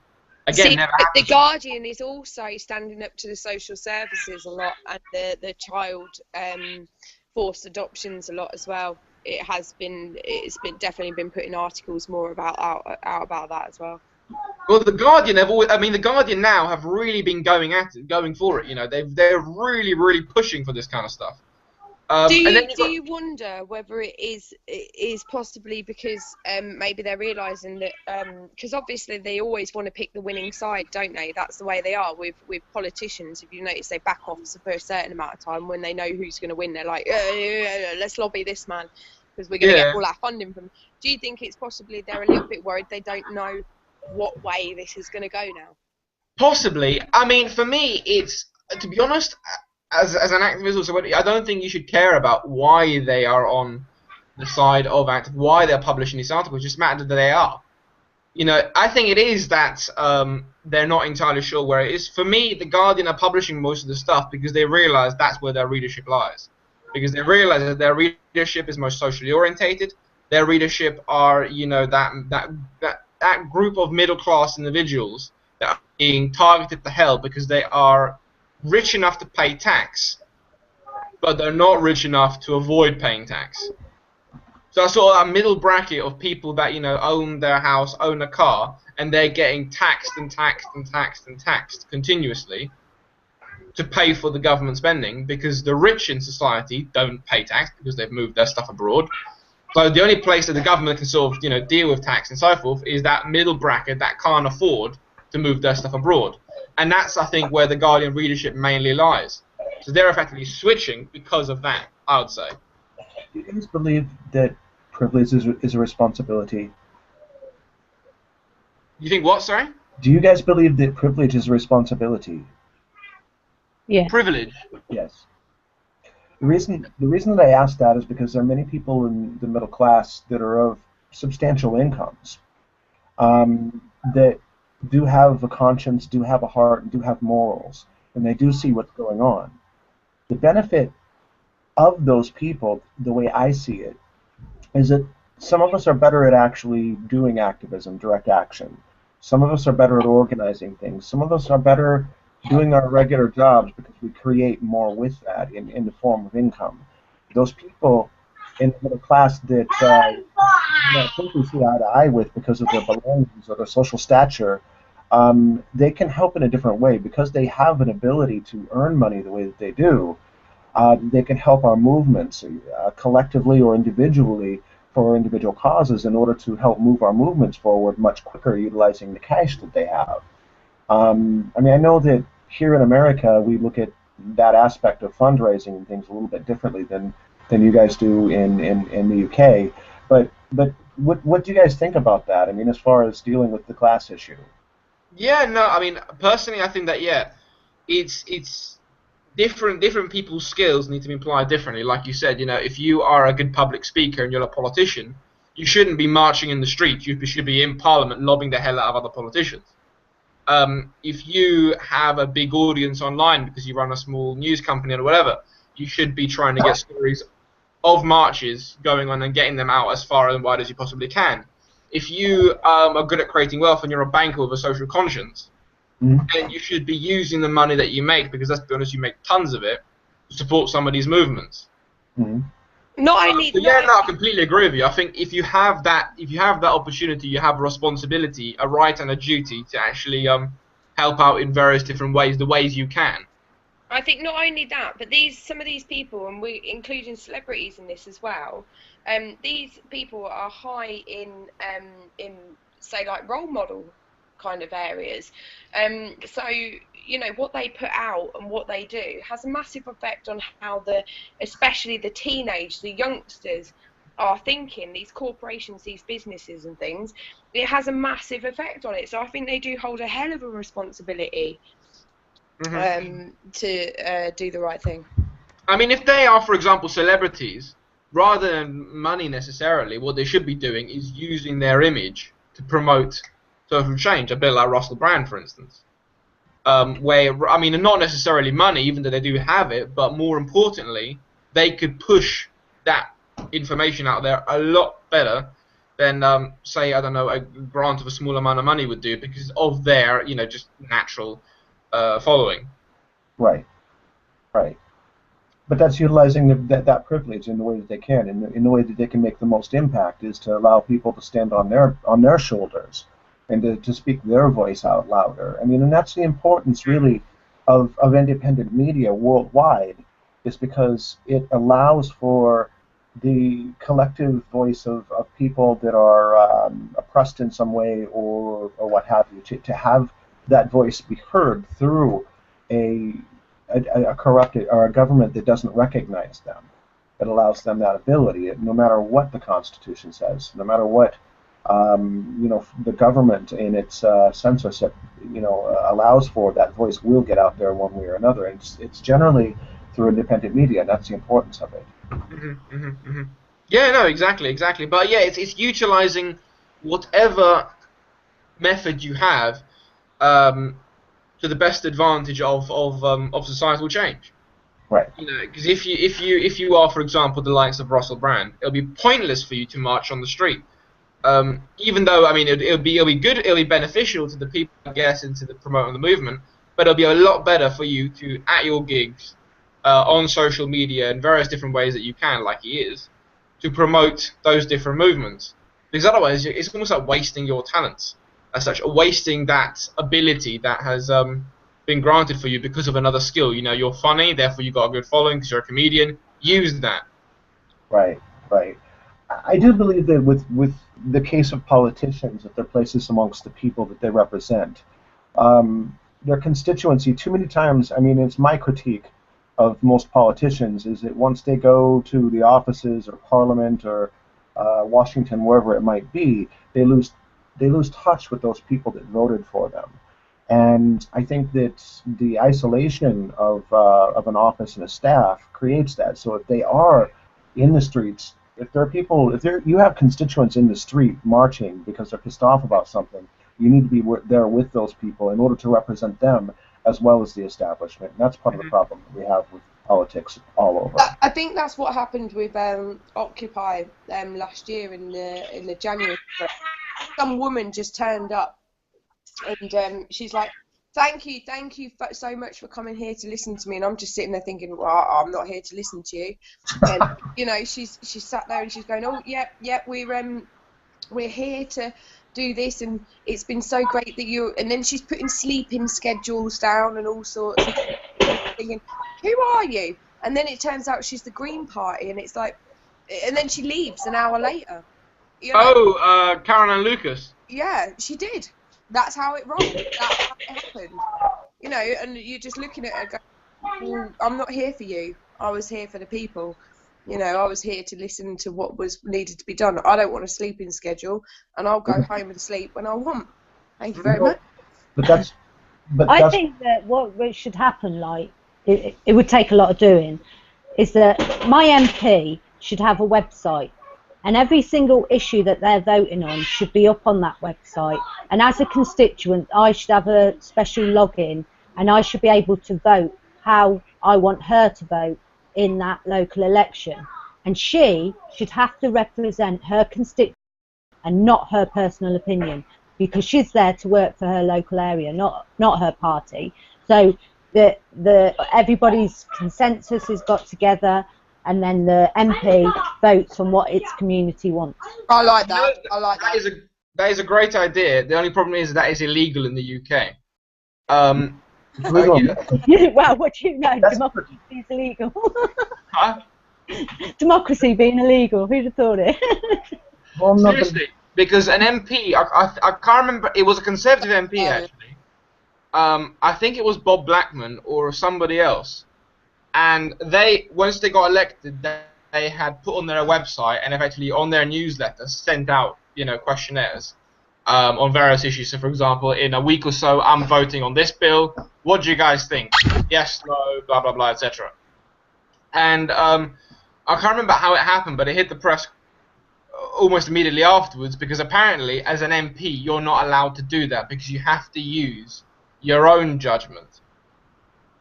[SPEAKER 3] Again,
[SPEAKER 2] see,
[SPEAKER 3] never
[SPEAKER 2] The Guardian is also standing up to the social services a lot, and the child forced adoptions a lot as well. It's definitely been putting articles more out about that as well.
[SPEAKER 3] Well, The Guardian The Guardian now have really been going for it. You know, they're really pushing for this kind of stuff.
[SPEAKER 2] Do you wonder whether it is possibly because maybe they're realising that because obviously they always want to pick the winning side, don't they? That's the way they are with politicians. If you notice, they back off for a certain amount of time when they know who's going to win. They're like, let's lobby this man because we're going to get all our funding from. Do you think it's possibly they're a little bit worried they don't know what way this is going to go now?
[SPEAKER 3] Possibly. I mean, for me, it's, to be honest, as an activist also, I don't think you should care about why they are on the side of why they're publishing these articles. It just matters that they are. You know, I think it is that they're not entirely sure where it is. For me, The Guardian are publishing most of the stuff because they realise that's where their readership lies. Because they realise that their readership is most socially orientated. Their readership are, you know, that group of middle-class individuals that are being targeted to hell because they are rich enough to pay tax, but they're not rich enough to avoid paying tax. So I saw a middle bracket of people that, you know, own their house, own a car, and they're getting taxed and taxed and taxed and taxed continuously to pay for the government spending, because the rich in society don't pay tax because they've moved their stuff abroad. So the only place that the government can sort of, you know, deal with tax and so forth is that middle bracket that can't afford to move their stuff abroad. And that's, I think, where The Guardian readership mainly lies. So they're effectively switching because of that, I would say.
[SPEAKER 5] Do you guys believe that privilege is a responsibility?
[SPEAKER 3] You think what, sorry?
[SPEAKER 5] Do you guys believe that privilege is a responsibility?
[SPEAKER 4] Yeah.
[SPEAKER 3] Privilege?
[SPEAKER 5] Yes. The reason that I ask that is because there are many people in the middle class that are of substantial incomes that do have a conscience, do have a heart, and do have morals, and they do see what's going on. The benefit of those people, the way I see it, is that some of us are better at actually doing activism, direct action. Some of us are better at organizing things. Some of us are better doing our regular jobs because we create more with that in the form of income. Those people in the middle class that I think we see eye to eye with because of their belongings or their social stature, they can help in a different way because they have an ability to earn money the way that they do. They can help our movements collectively or individually for individual causes in order to help move our movements forward much quicker utilizing the cash that they have. I mean, I know that here in America we look at that aspect of fundraising and things a little bit differently than you guys do in the UK. But what do you guys think about that? I mean, as far as dealing with the class issue.
[SPEAKER 3] Yeah, no, I mean, personally, I think that it's different people's skills need to be applied differently. Like you said, if you are a good public speaker and you're a politician, you shouldn't be marching in the streets. You should be in Parliament lobbying the hell out of other politicians. If you have a big audience online because you run a small news company or whatever, you should be trying to get stories of marches going on and getting them out as far and wide as you possibly can. If you are good at creating wealth and you're a banker with a social conscience, then you should be using the money that you make, because let's be honest, you make tons of it, to support some of these movements.
[SPEAKER 2] Not only
[SPEAKER 3] so yeah, no, I completely agree with you. I think if you have that opportunity, you have a responsibility, a right and a duty to actually help out in various different ways, the ways you can.
[SPEAKER 2] I think not only that, but some of these people, and we including celebrities in this as well, these people are high in say like role model kind of areas. So what they put out and what they do has a massive effect on how especially the youngsters are thinking. These corporations, these businesses and things, it has a massive effect on it. So I think they do hold a hell of a responsibility to do the right thing.
[SPEAKER 3] I mean, if they are, for example, celebrities, rather than money necessarily, what they should be doing is using their image to promote social change, a bit like Russell Brand, for instance. Where, I mean, not necessarily money, even though they do have it, but more importantly, they could push that information out there a lot better than, say, I don't know, a grant of a small amount of money would do, because of their, just natural following.
[SPEAKER 5] Right. But that's utilizing that privilege in the way that they can, in the way that they can make the most impact, is to allow people to stand on their shoulders and to speak their voice out louder. I mean, and that's the importance really of independent media worldwide, is because it allows for the collective voice of people that are oppressed in some way or what have you, to have that voice be heard through a corrupted or a government that doesn't recognize them. It allows them that ability, no matter what the Constitution says, no matter what the government in its censorship allows for. That voice will get out there one way or another, and it's generally through independent media, and that's the importance of it.
[SPEAKER 3] Yeah, no, exactly. But yeah, it's utilizing whatever method you have to the best advantage of societal change.
[SPEAKER 5] Right.
[SPEAKER 3] Because if you are, for example, the likes of Russell Brand, it'll be pointless for you to march on the street. Even though, I mean, it'll be good, it'll be beneficial to the people, I guess, and to the promoting the movement. But it'll be a lot better for you to, at your gigs, on social media in various different ways that you can, like he is, to promote those different movements. Because otherwise, it's almost like wasting your talents, as such, wasting that ability that has been granted for you because of another skill. You're funny, therefore you've got a good following because you're a comedian. Use that.
[SPEAKER 5] Right. I do believe that with the case of politicians, that their place is amongst the people that they represent. Their constituency, too many times, I mean, it's my critique of most politicians, is that once they go to the offices or Parliament or Washington, wherever it might be, they lose touch with those people that voted for them. And I think that the isolation of an office and a staff creates that. So if they are in the streets, if you have constituents in the street marching because they're pissed off about something, you need to be there with those people in order to represent them as well as the establishment. And that's part of the problem that we have with politics all over.
[SPEAKER 2] I think that's what happened with Occupy last year in the January. Some woman just turned up and she's like, Thank you so much for coming here to listen to me. And I'm just sitting there thinking, well, I'm not here to listen to you. And you know, she's sat there and she's going, oh, yep, we're here to do this, and it's been so great that you. And then she's putting sleeping schedules down and all sorts. And thinking, who are you? And then it turns out she's the Green Party, and it's like, and then she leaves an hour later. You know?
[SPEAKER 3] Oh, Caroline Lucas.
[SPEAKER 2] Yeah, she did. That's how it rolled. That's how it happened. You know, and you're just looking at her going, well, I'm not here for you. I was here for the people. You know, I was here to listen to what was needed to be done. I don't want a sleeping schedule, and I'll go home and sleep when I want. Thank you very much.
[SPEAKER 4] I think that what should happen, like, it would take a lot of doing, is that my MP should have a website, and every single issue that they're voting on should be up on that website. And as a constituent, I should have a special login, and I should be able to vote how I want her to vote in that local election. And she should have to represent her constituent and not her personal opinion, because she's there to work for her local area, not her party. So everybody's consensus is got together, and then the MP votes on what its community wants.
[SPEAKER 2] I like that. I like that.
[SPEAKER 3] That is a great idea. The only problem is that is illegal in the UK.
[SPEAKER 4] Well, what do you know? Democracy is illegal.
[SPEAKER 3] Huh?
[SPEAKER 4] Democracy being illegal. Who'd have thought it?
[SPEAKER 5] Well,
[SPEAKER 3] seriously, because an MP, I can't remember. It was a Conservative MP actually. I think it was Bob Blackman or somebody else, and once they got elected, they had put on their website and effectively on their newsletter sent out, you know, questionnaires on various issues. So, for example, in a week or so, I'm voting on this bill. What do you guys think? Yes, no, blah blah blah, etc. And I can't remember how it happened, but it hit the press almost immediately afterwards, because apparently, as an MP, you're not allowed to do that because you have to use your own judgment,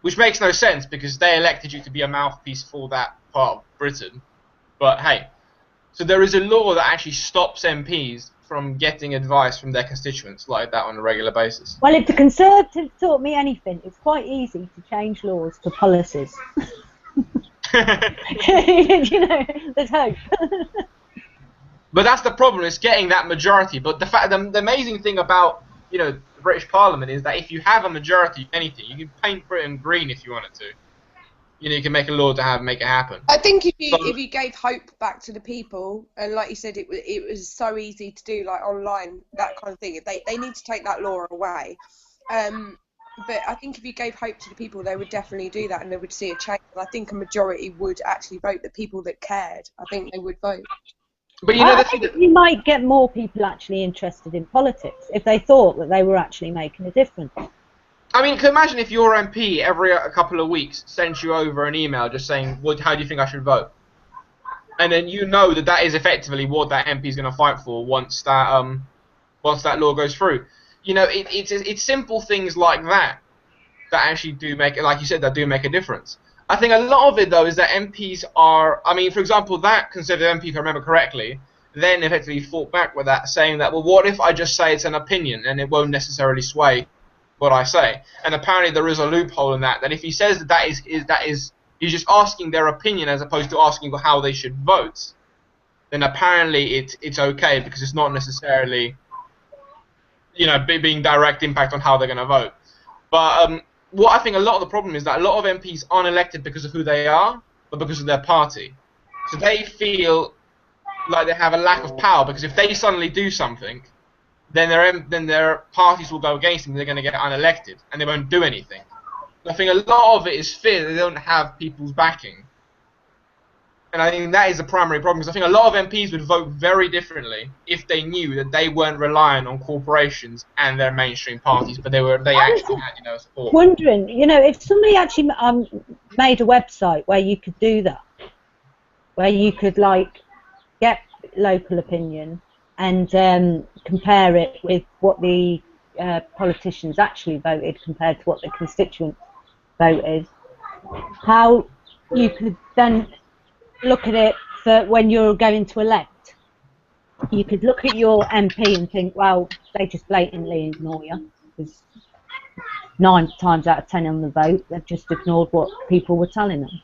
[SPEAKER 3] which makes no sense because they elected you to be a mouthpiece for that part of Britain. But hey, so there is a law that actually stops MPs from getting advice from their constituents like that on a regular basis.
[SPEAKER 4] Well, if the Conservatives taught me anything, it's quite easy to change laws for policies. You know, there's hope.
[SPEAKER 3] But that's the problem, is getting that majority. But the amazing thing about, you know, the British Parliament is that if you have a majority of anything, you can paint Britain green if you wanted to. You know, you can make a law to make it happen.
[SPEAKER 2] I think if you gave hope back to the people, and like you said, it was so easy to do, like online, that kind of thing. They need to take that law away. But I think if you gave hope to the people, they would definitely do that, and they would see a change. And I think a majority would actually vote. The people that cared, I think they would vote.
[SPEAKER 3] But you know,
[SPEAKER 4] I think you might get more people actually interested in politics if they thought that they were actually making a difference.
[SPEAKER 3] I mean, imagine if your MP every a couple of weeks sends you over an email just saying, how do you think I should vote? And then you know that is effectively what that MP is going to fight for once that law goes through. You know, it's simple things like that actually do make, like you said, that do make a difference. I think a lot of it, though, is that MPs are, I mean, for example, that Conservative MP, if I remember correctly, then effectively fought back with that, saying that, well, what if I just say it's an opinion and it won't necessarily sway what I say? And apparently there is a loophole in that if he says that is he's just asking their opinion as opposed to asking how they should vote, then apparently it's okay, because it's not necessarily, you know, being direct impact on how they're going to vote. But what I think a lot of the problem is that a lot of MPs aren't elected because of who they are, but because of their party. So they feel like they have a lack of power, because if they suddenly do something, then their parties will go against them. They're going to get unelected, and they won't do anything. I think a lot of it is fear that they don't have people's backing. And I think that is the primary problem, because I think a lot of MPs would vote very differently if they knew that they weren't relying on corporations and their mainstream parties, but they actually had, you know, support.
[SPEAKER 4] Wondering, you know, if somebody actually made a website where you could do that, where you could like get local opinion and compare it with what the politicians actually voted compared to what the constituents voted, how you could then look at it for when you're going to elect. You could look at your MP and think, well, they just blatantly ignore you. 9 times out of 10 on the vote, they've just ignored what people were telling them.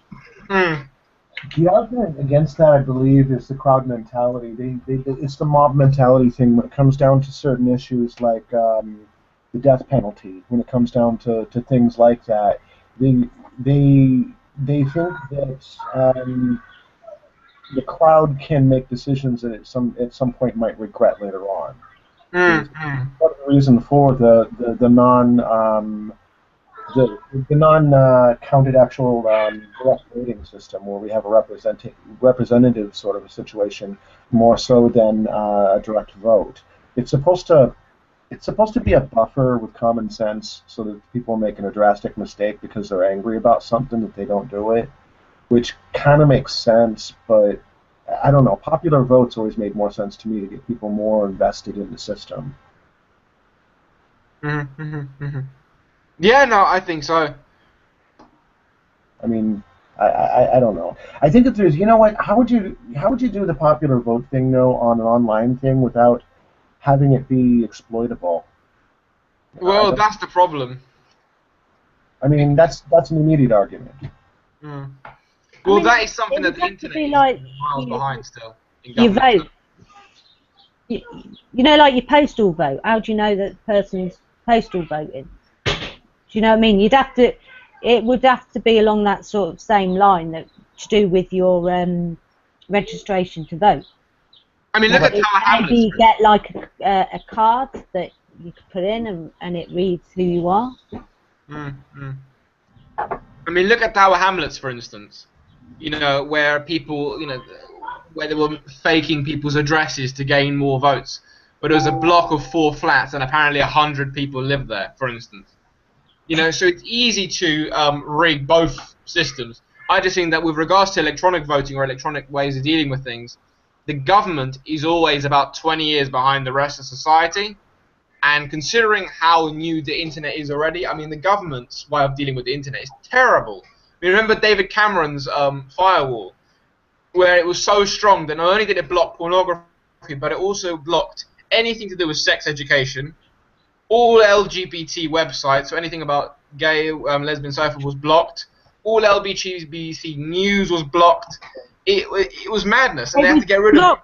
[SPEAKER 5] The argument against that, I believe, is the crowd mentality. It's the mob mentality thing when it comes down to certain issues like the death penalty. When it comes down to things like that, they think that the crowd can make decisions that at some point might regret later on. Part of the reason for the non-counted actual direct voting system, where we have a representative sort of a situation more so than a direct vote. It's supposed to be a buffer with common sense, so that people are making a drastic mistake because they're angry about something that they don't do it, which kind of makes sense, but I don't know. Popular votes always made more sense to me to get people more invested in the system.
[SPEAKER 3] Yeah, no, I think so.
[SPEAKER 5] I mean, I don't know. I think if there's, you know what? How would you do the popular vote thing though on an online thing without having it be exploitable?
[SPEAKER 3] Well, that's the problem.
[SPEAKER 5] I mean, that's an immediate argument.
[SPEAKER 3] Well, that is something that the internet is miles behind still.
[SPEAKER 4] You vote. You know, like your postal vote. How do you know that the person's postal voting? Do you know what I mean? It would have to be along that sort of same line that to do with your registration to vote.
[SPEAKER 3] I mean, look at Tower Hamlets.
[SPEAKER 4] Maybe you get like a card that you could put in and it reads who you are.
[SPEAKER 3] I mean, look at Tower Hamlets, for instance. You know, where people, where they were faking people's addresses to gain more votes. But it was a block of 4 flats, and apparently 100 people lived there, for instance. So it's easy to rig both systems. I just think that with regards to electronic voting or electronic ways of dealing with things, the government is always about 20 years behind the rest of society. And considering how new the internet is already, I mean, the government's way of dealing with the internet is terrible. Remember David Cameron's firewall, where it was so strong that not only did it block pornography, but it also blocked anything to do with sex education, all LGBT websites, so anything about gay, lesbian, so forth was blocked, all LGBT news was blocked. It was madness, and they had to get rid of it.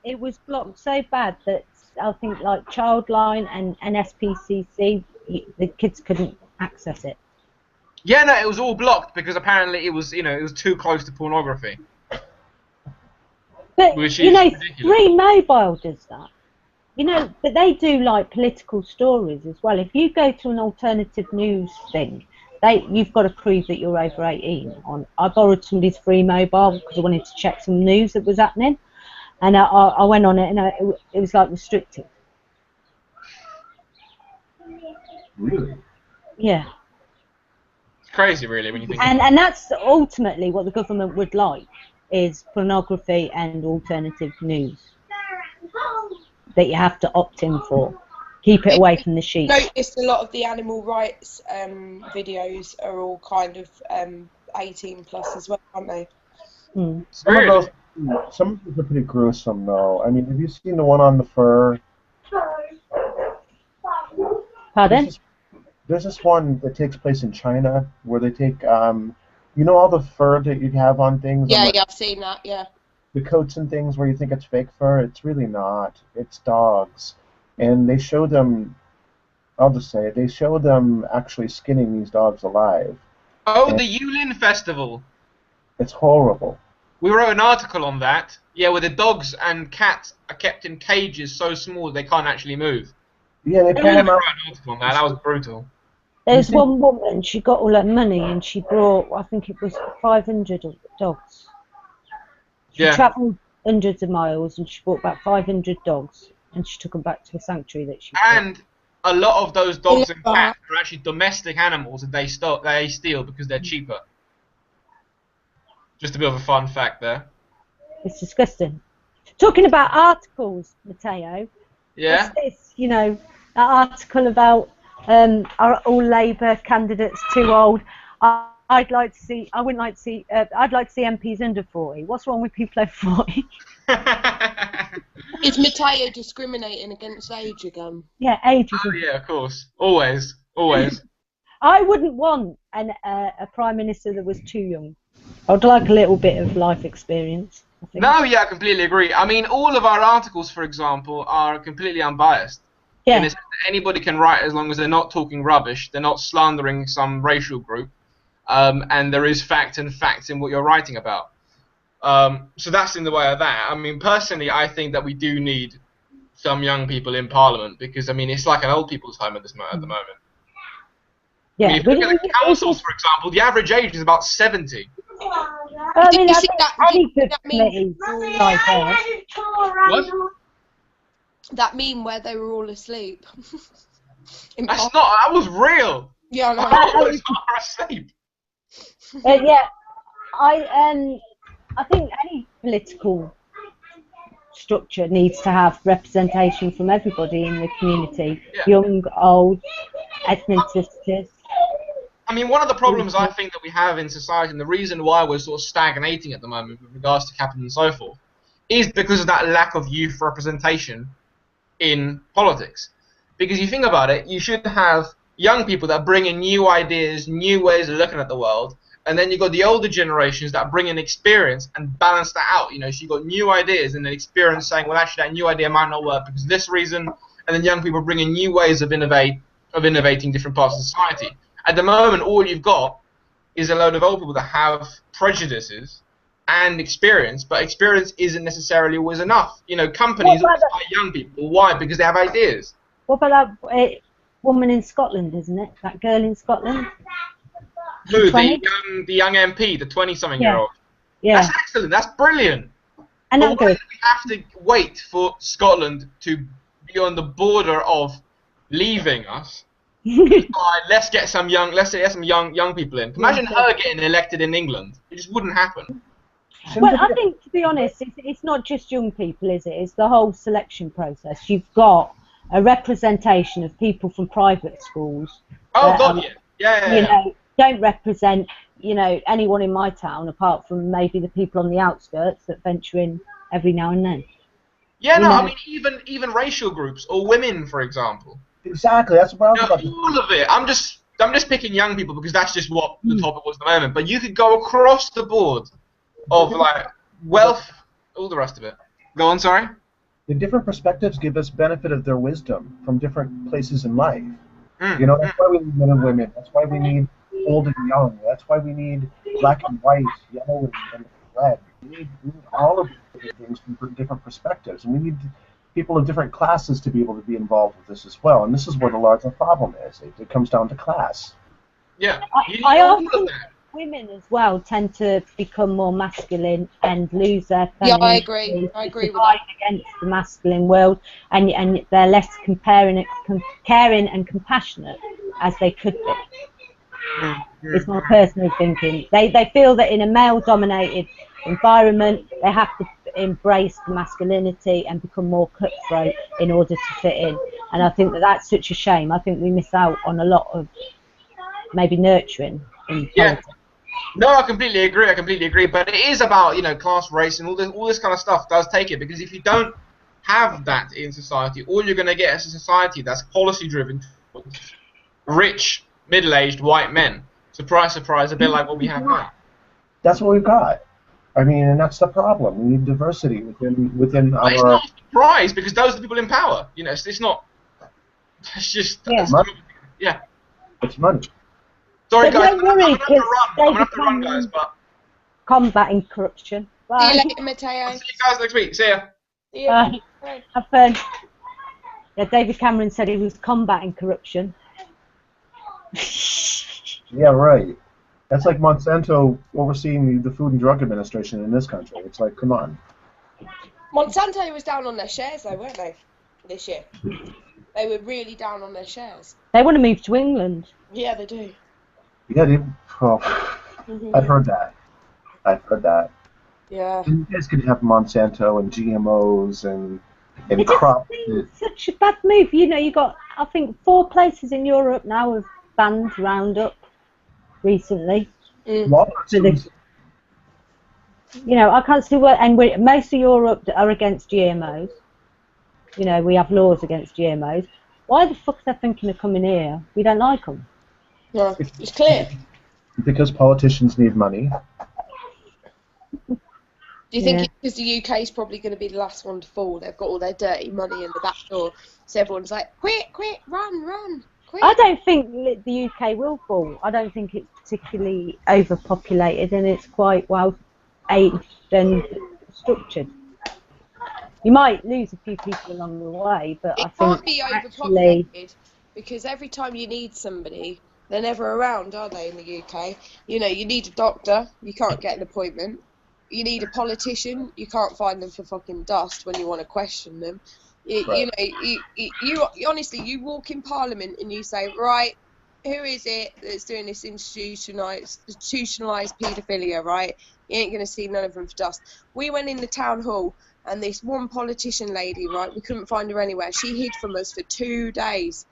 [SPEAKER 4] It was blocked so bad that I think like Childline and SPCC, the kids couldn't access it.
[SPEAKER 3] Yeah, no, it was all blocked because apparently it was, it was too close to pornography.
[SPEAKER 4] But ridiculous. Free Mobile does that. But they do like political stories as well. If you go to an alternative news thing, you've got to prove that you're over 18. I borrowed somebody's Free Mobile because I wanted to check some news that was happening, and I went on it, and it was like restricted.
[SPEAKER 5] Really?
[SPEAKER 4] Yeah.
[SPEAKER 3] Crazy, really, when you think.
[SPEAKER 4] And that's ultimately what the government would like, is pornography and alternative news that you have to opt in for. Keep it away from the sheep.
[SPEAKER 2] I noticed a lot of the animal rights videos are all kind of 18 plus as well, aren't they?
[SPEAKER 5] Some of those are pretty gruesome, though. I mean, have you seen the one on the fur?
[SPEAKER 4] Pardon?
[SPEAKER 5] There's this one that takes place in China where they take, all the fur that you have on things?
[SPEAKER 2] Yeah, I've seen that, yeah.
[SPEAKER 5] The coats and things where you think it's fake fur, it's really not. It's dogs. And they show them, I'll just say it, they show them actually skinning these dogs alive.
[SPEAKER 3] Oh, the Yulin Festival.
[SPEAKER 5] It's horrible.
[SPEAKER 3] We wrote an article on that. Yeah, where the dogs and cats are kept in cages so small they can't actually move.
[SPEAKER 5] Yeah, they put them out.
[SPEAKER 3] An article on that. That was brutal.
[SPEAKER 4] There's one woman, she got all her money and she brought, I think it was 500 dogs. She travelled hundreds of miles and she brought back 500 dogs and she took them back to a sanctuary that she
[SPEAKER 3] And a lot of those dogs and cats are actually domestic animals that they steal because they're cheaper. Just a bit of a fun fact there.
[SPEAKER 4] It's disgusting. Talking about articles, Matteo.
[SPEAKER 3] Yeah?
[SPEAKER 4] What's this, that article about are all Labour candidates too old? I'd like to see MPs under 40. What's wrong with people over 40?
[SPEAKER 2] Is Matteo discriminating against age again?
[SPEAKER 4] Yeah, age.
[SPEAKER 3] Oh yeah, of course, always. Always.
[SPEAKER 4] I wouldn't want a prime minister that was too young. I'd like a little bit of life experience, I think.
[SPEAKER 3] No, yeah, I completely agree. I mean, all of our articles, for example, are completely unbiased.
[SPEAKER 4] Yeah.
[SPEAKER 3] And anybody can write as long as they're not talking rubbish, they're not slandering some racial group, and there is fact and facts in what you're writing about. So that's in the way of that. I mean, personally, I think that we do need some young people in Parliament because, I mean, it's like an old people's home at the moment.
[SPEAKER 4] Yeah.
[SPEAKER 3] I mean, if you look at the councils, for example, the average age is about 70.
[SPEAKER 4] I mean, any good committee like that.
[SPEAKER 3] What?
[SPEAKER 2] That meme where they were all asleep.
[SPEAKER 3] That's not. That was real.
[SPEAKER 2] Yeah, I know.
[SPEAKER 3] I was asleep.
[SPEAKER 4] Yeah, I think any political structure needs to have representation from everybody in the community, young, old, ethnicities.
[SPEAKER 3] I mean, one of the problems I think that we have in society, and the reason why we're sort of stagnating at the moment with regards to capitalism and so forth, is because of that lack of youth representation in politics. Because you think about it, you should have young people that bring in new ideas, new ways of looking at the world, and then you've got the older generations that bring in experience and balance that out. You know, so you've got new ideas and then experience saying, well, actually, that new idea might not work because of this reason, and then young people bring in new ways of innovating different parts of society. At the moment, all you've got is a load of old people that have prejudices and experience, but experience isn't necessarily always enough. You know, companies hire young people. Why? Because they have ideas.
[SPEAKER 4] What about that woman in Scotland, isn't it? That girl in Scotland?
[SPEAKER 3] Who? The young MP, the 20-something-year-old.
[SPEAKER 4] Yeah.
[SPEAKER 3] That's excellent. That's brilliant.
[SPEAKER 4] And
[SPEAKER 3] but why do we have to wait for Scotland to be on the border of leaving us? Let's get some young people in. Imagine her getting elected in England. It just wouldn't happen.
[SPEAKER 4] Well, I think, to be honest, it's not just young people, is it? It's the whole selection process. You've got a representation of people from private schools.
[SPEAKER 3] Oh, God, yeah.
[SPEAKER 4] You know, don't represent, you know, anyone in my town apart from maybe the people on the outskirts that venture in every now and then.
[SPEAKER 3] Yeah, no, I mean, even racial groups or women, for example.
[SPEAKER 5] Exactly, that's what I was about to say.
[SPEAKER 3] All of it. I'm just picking young people because that's just what the topic was at the moment. But you could go across the board of like wealth, all the rest of it. Go on, sorry.
[SPEAKER 5] The different perspectives give us benefit of their wisdom from different places in life. You know, that's why we need men and women. That's why we need old and young. That's why we need black and white, yellow and red. We need all of these things from different perspectives, and we need people of different classes to be able to be involved with this as well. And this is where the larger problem is. It comes down to class.
[SPEAKER 3] Yeah.
[SPEAKER 4] I often think women as well tend to become more masculine and lose their femininity.
[SPEAKER 2] Yeah, I agree. I agree with that.
[SPEAKER 4] Against the masculine world, and they're less caring and compassionate as they could be. It's my personal thinking. They feel that in a male-dominated environment, they have to embrace the masculinity and become more cutthroat in order to fit in. And I think that that's such a shame. I think we miss out on a lot of maybe nurturing in politics.
[SPEAKER 3] No, I completely agree. But it is about, you know, class, race, and all this kind of stuff does take it, because if you don't have that in society, all you're going to get is a society that's policy-driven, rich, middle-aged white men. Surprise, surprise, a bit like what we have now.
[SPEAKER 5] That's what we've got. I mean, and that's the problem. We need diversity within our.
[SPEAKER 3] It's not a surprise because those are the people in power. You know, it's not. It's just.
[SPEAKER 5] It's money.
[SPEAKER 3] Yeah.
[SPEAKER 5] It's money.
[SPEAKER 3] Sorry, guys.
[SPEAKER 4] Don't worry,
[SPEAKER 3] I'm gonna have to run, guys. But
[SPEAKER 4] combating corruption. Bye.
[SPEAKER 2] See you later, Matteo.
[SPEAKER 3] I'll see you guys next week. See ya.
[SPEAKER 2] Yeah.
[SPEAKER 4] Have fun. Yeah, David Cameron said he was combating corruption.
[SPEAKER 5] Yeah, right. That's like Monsanto overseeing the Food and Drug Administration in this country. It's like, come on.
[SPEAKER 2] Monsanto was down on their shares, though, weren't they, this year? They were really down on their shares.
[SPEAKER 4] They want to move to England.
[SPEAKER 2] Yeah, they do.
[SPEAKER 5] Yeah, I've heard that.
[SPEAKER 2] Yeah.
[SPEAKER 5] You guys could have Monsanto and GMOs and crops.
[SPEAKER 4] It's such a bad move. You know, you got, I think, 4 places in Europe now have banned Roundup recently.
[SPEAKER 5] You
[SPEAKER 4] know, I can't see what, and most of Europe are against GMOs. You know, we have laws against GMOs. Why the fuck are they thinking of coming here? We don't like them.
[SPEAKER 6] No, it's clear.
[SPEAKER 5] Because politicians need money.
[SPEAKER 6] Do you think it's because the UK is probably going to be the last one to fall? They've got all their dirty money in the back door, so everyone's like, quick, run, quick.
[SPEAKER 4] I don't think the UK will fall. I don't think it's particularly overpopulated, and it's quite well aged and structured. You might lose a few people along the way, but I think
[SPEAKER 6] it can't be overpopulated because every time you need somebody, they're never around, are they, in the UK? You know, you need a doctor, you can't get an appointment. You need a politician, you can't find them for fucking dust when you want to question them. You know, you honestly, you walk in Parliament and you say, right, who is it that's doing this institutionalised paedophilia, right? You ain't going to see none of them for dust. We went in the town hall and this one politician lady, right, we couldn't find her anywhere. She hid from us for 2 days.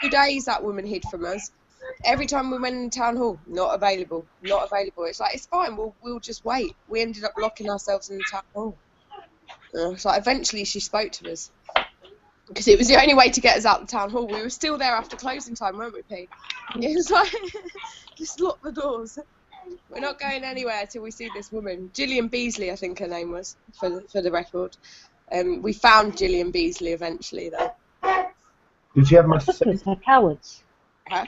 [SPEAKER 6] 2 days that woman hid from us. Every time we went in the town hall, not available. It's like, it's fine, we'll just wait. We ended up locking ourselves in the town hall. It's like, eventually she spoke to us. Because it was the only way to get us out of the town hall. We were still there after closing time, weren't we, Pete? It was like, just lock the doors. We're not going anywhere till we see this woman. Gillian Beasley, I think her name was, for the record. We found Gillian Beasley eventually, though.
[SPEAKER 5] Did she have much to say?
[SPEAKER 4] they're cowards.
[SPEAKER 6] Huh?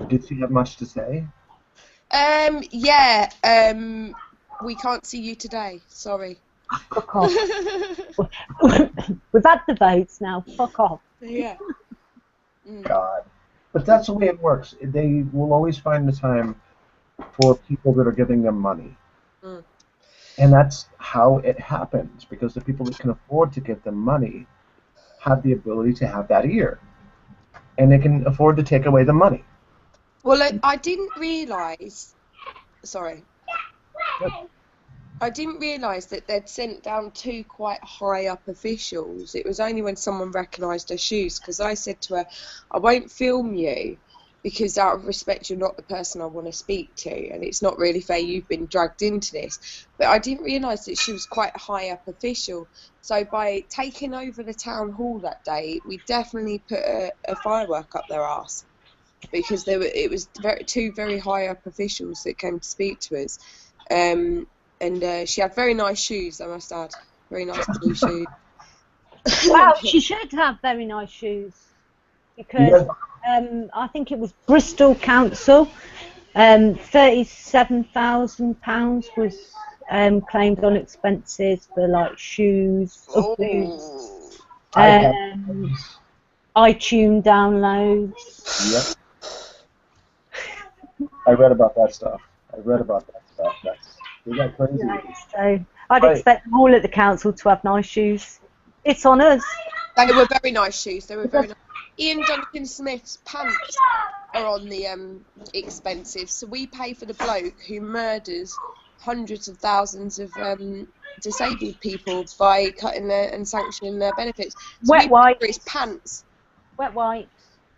[SPEAKER 5] Did she have much to say?
[SPEAKER 6] Yeah. We can't see you today. Sorry.
[SPEAKER 4] Fuck off. We've had the votes now. Fuck off.
[SPEAKER 6] Yeah.
[SPEAKER 5] God. But that's the way it works. They will always find the time for people that are giving them money. And that's how it happens, because the people that can afford to give them money have the ability to have that ear. And they can afford to take away the money.
[SPEAKER 6] Well, I didn't realise... Sorry.
[SPEAKER 5] Yep.
[SPEAKER 6] I didn't realise that they'd sent down 2 quite high-up officials. It was only when someone recognised her shoes, because I said to her, I won't film you, because out of respect, you're not the person I want to speak to, and it's not really fair you've been dragged into this. But I didn't realise that she was quite a high-up official. So by taking over the town hall that day, we definitely put a firework up their arse, because it was 2 very high-up officials that came to speak to us. And she had very nice shoes, I must add. Very nice blue shoes.
[SPEAKER 4] Well, she should have very nice shoes, because I think it was Bristol Council, £37,000 was claimed on expenses for like shoes, boots, iTunes downloads.
[SPEAKER 5] Yep. I read about that stuff. They got crazy.
[SPEAKER 4] Yeah, so I'd expect them all at the council to have nice shoes. It's on us.
[SPEAKER 6] They were very nice shoes. They were very nice. Ian Duncan Smith's pants are on the expensive, so we pay for the bloke who murders hundreds of thousands of disabled people by cutting and sanctioning their benefits. So
[SPEAKER 4] Wet wipes.
[SPEAKER 6] For his pants.
[SPEAKER 4] Wet wipes.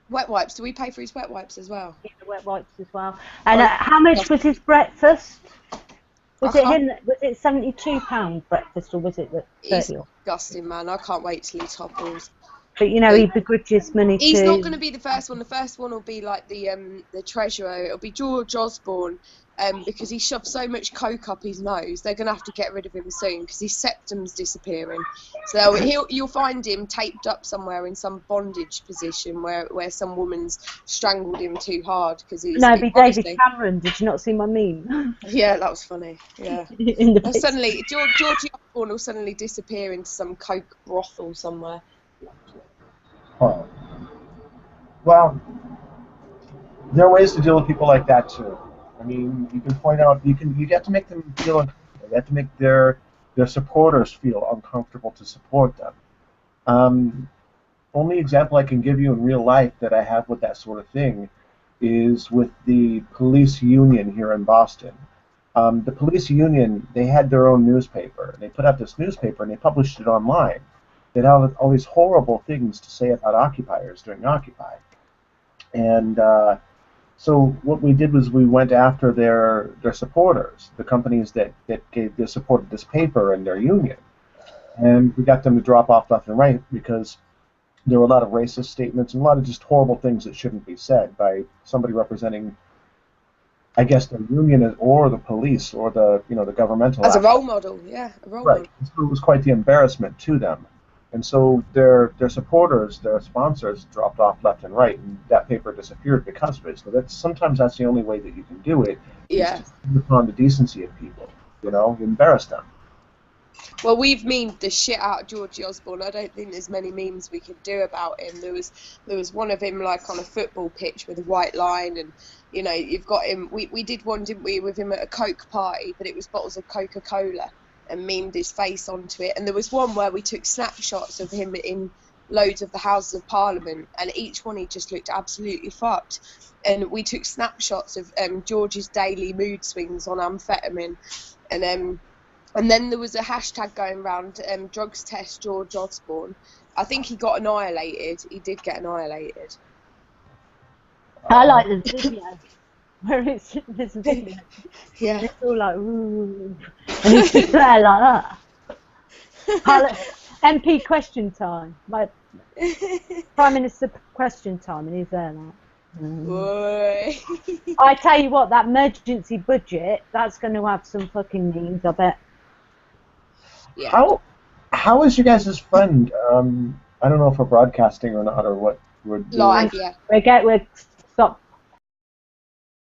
[SPEAKER 6] Wet wipes. Do we pay for his wet wipes as well?
[SPEAKER 4] Yeah, wet wipes as well. And how much was his breakfast? Was it £72 breakfast, or was it the 30?
[SPEAKER 6] He's disgusting, man. I can't wait till he topples.
[SPEAKER 4] But you know, he begrudges money too.
[SPEAKER 6] He's not going to be the first one. The first one will be like the treasurer. It'll be George Osborne, because he shoved so much coke up his nose. They're going to have to get rid of him soon because his septum's disappearing. So you'll find him taped up somewhere in some bondage position where some woman's strangled him too hard because he's.
[SPEAKER 4] No, it'd be David Cameron. Did you not see my meme?
[SPEAKER 6] Yeah, that was funny. Yeah. Suddenly, George Osborne will suddenly disappear into some coke brothel somewhere.
[SPEAKER 5] Oh. Well, there are ways to deal with people like that too. I mean, you can point out, you have to make them feel uncomfortable. You have to make their supporters feel uncomfortable to support them. Only example I can give you in real life that I have with that sort of thing is with the police union here in Boston. The police union, they had their own newspaper. They put out this newspaper and they published it online. They had all these horrible things to say about occupiers during Occupy. And so what we did was we went after their supporters, the companies that supported this paper and their union. And we got them to drop off left and right because there were a lot of racist statements and a lot of just horrible things that shouldn't be said by somebody representing, I guess, the union or the police or the the governmental.
[SPEAKER 6] As a role model, yeah, a role model.
[SPEAKER 5] So it was quite the embarrassment to them, and so their supporters, their sponsors dropped off left and right, and that paper disappeared because of it. So sometimes that's the only way that you can do it.
[SPEAKER 6] Yeah.
[SPEAKER 5] Is to stand upon the decency of people, embarrass them.
[SPEAKER 6] Well, we've memed the shit out of Georgie Osborne. I don't think there's many memes we could do about him. There was one of him like on a football pitch with a white line, and you've got him. We did one, didn't we, with him at a Coke party, but it was bottles of Coca-Cola, and memed his face onto it. And there was one where we took snapshots of him in loads of the Houses of Parliament, and each one he just looked absolutely fucked. And we took snapshots of George's daily mood swings on amphetamine, and then there was a hashtag going around, drugs test George Osborne. I think he got annihilated. He did get annihilated.
[SPEAKER 4] I like the video where there's a video.
[SPEAKER 6] Yeah.
[SPEAKER 4] It's all like, ooh, and he's just there like that. MP question time, like Prime Minister question time, and he's there like. I tell you what, that emergency budget, that's going to have some fucking memes, I bet.
[SPEAKER 6] Yeah.
[SPEAKER 5] How is your guys' friend? I don't know if we're broadcasting or not, or what we're doing.
[SPEAKER 6] Live, yeah.
[SPEAKER 4] We'll stop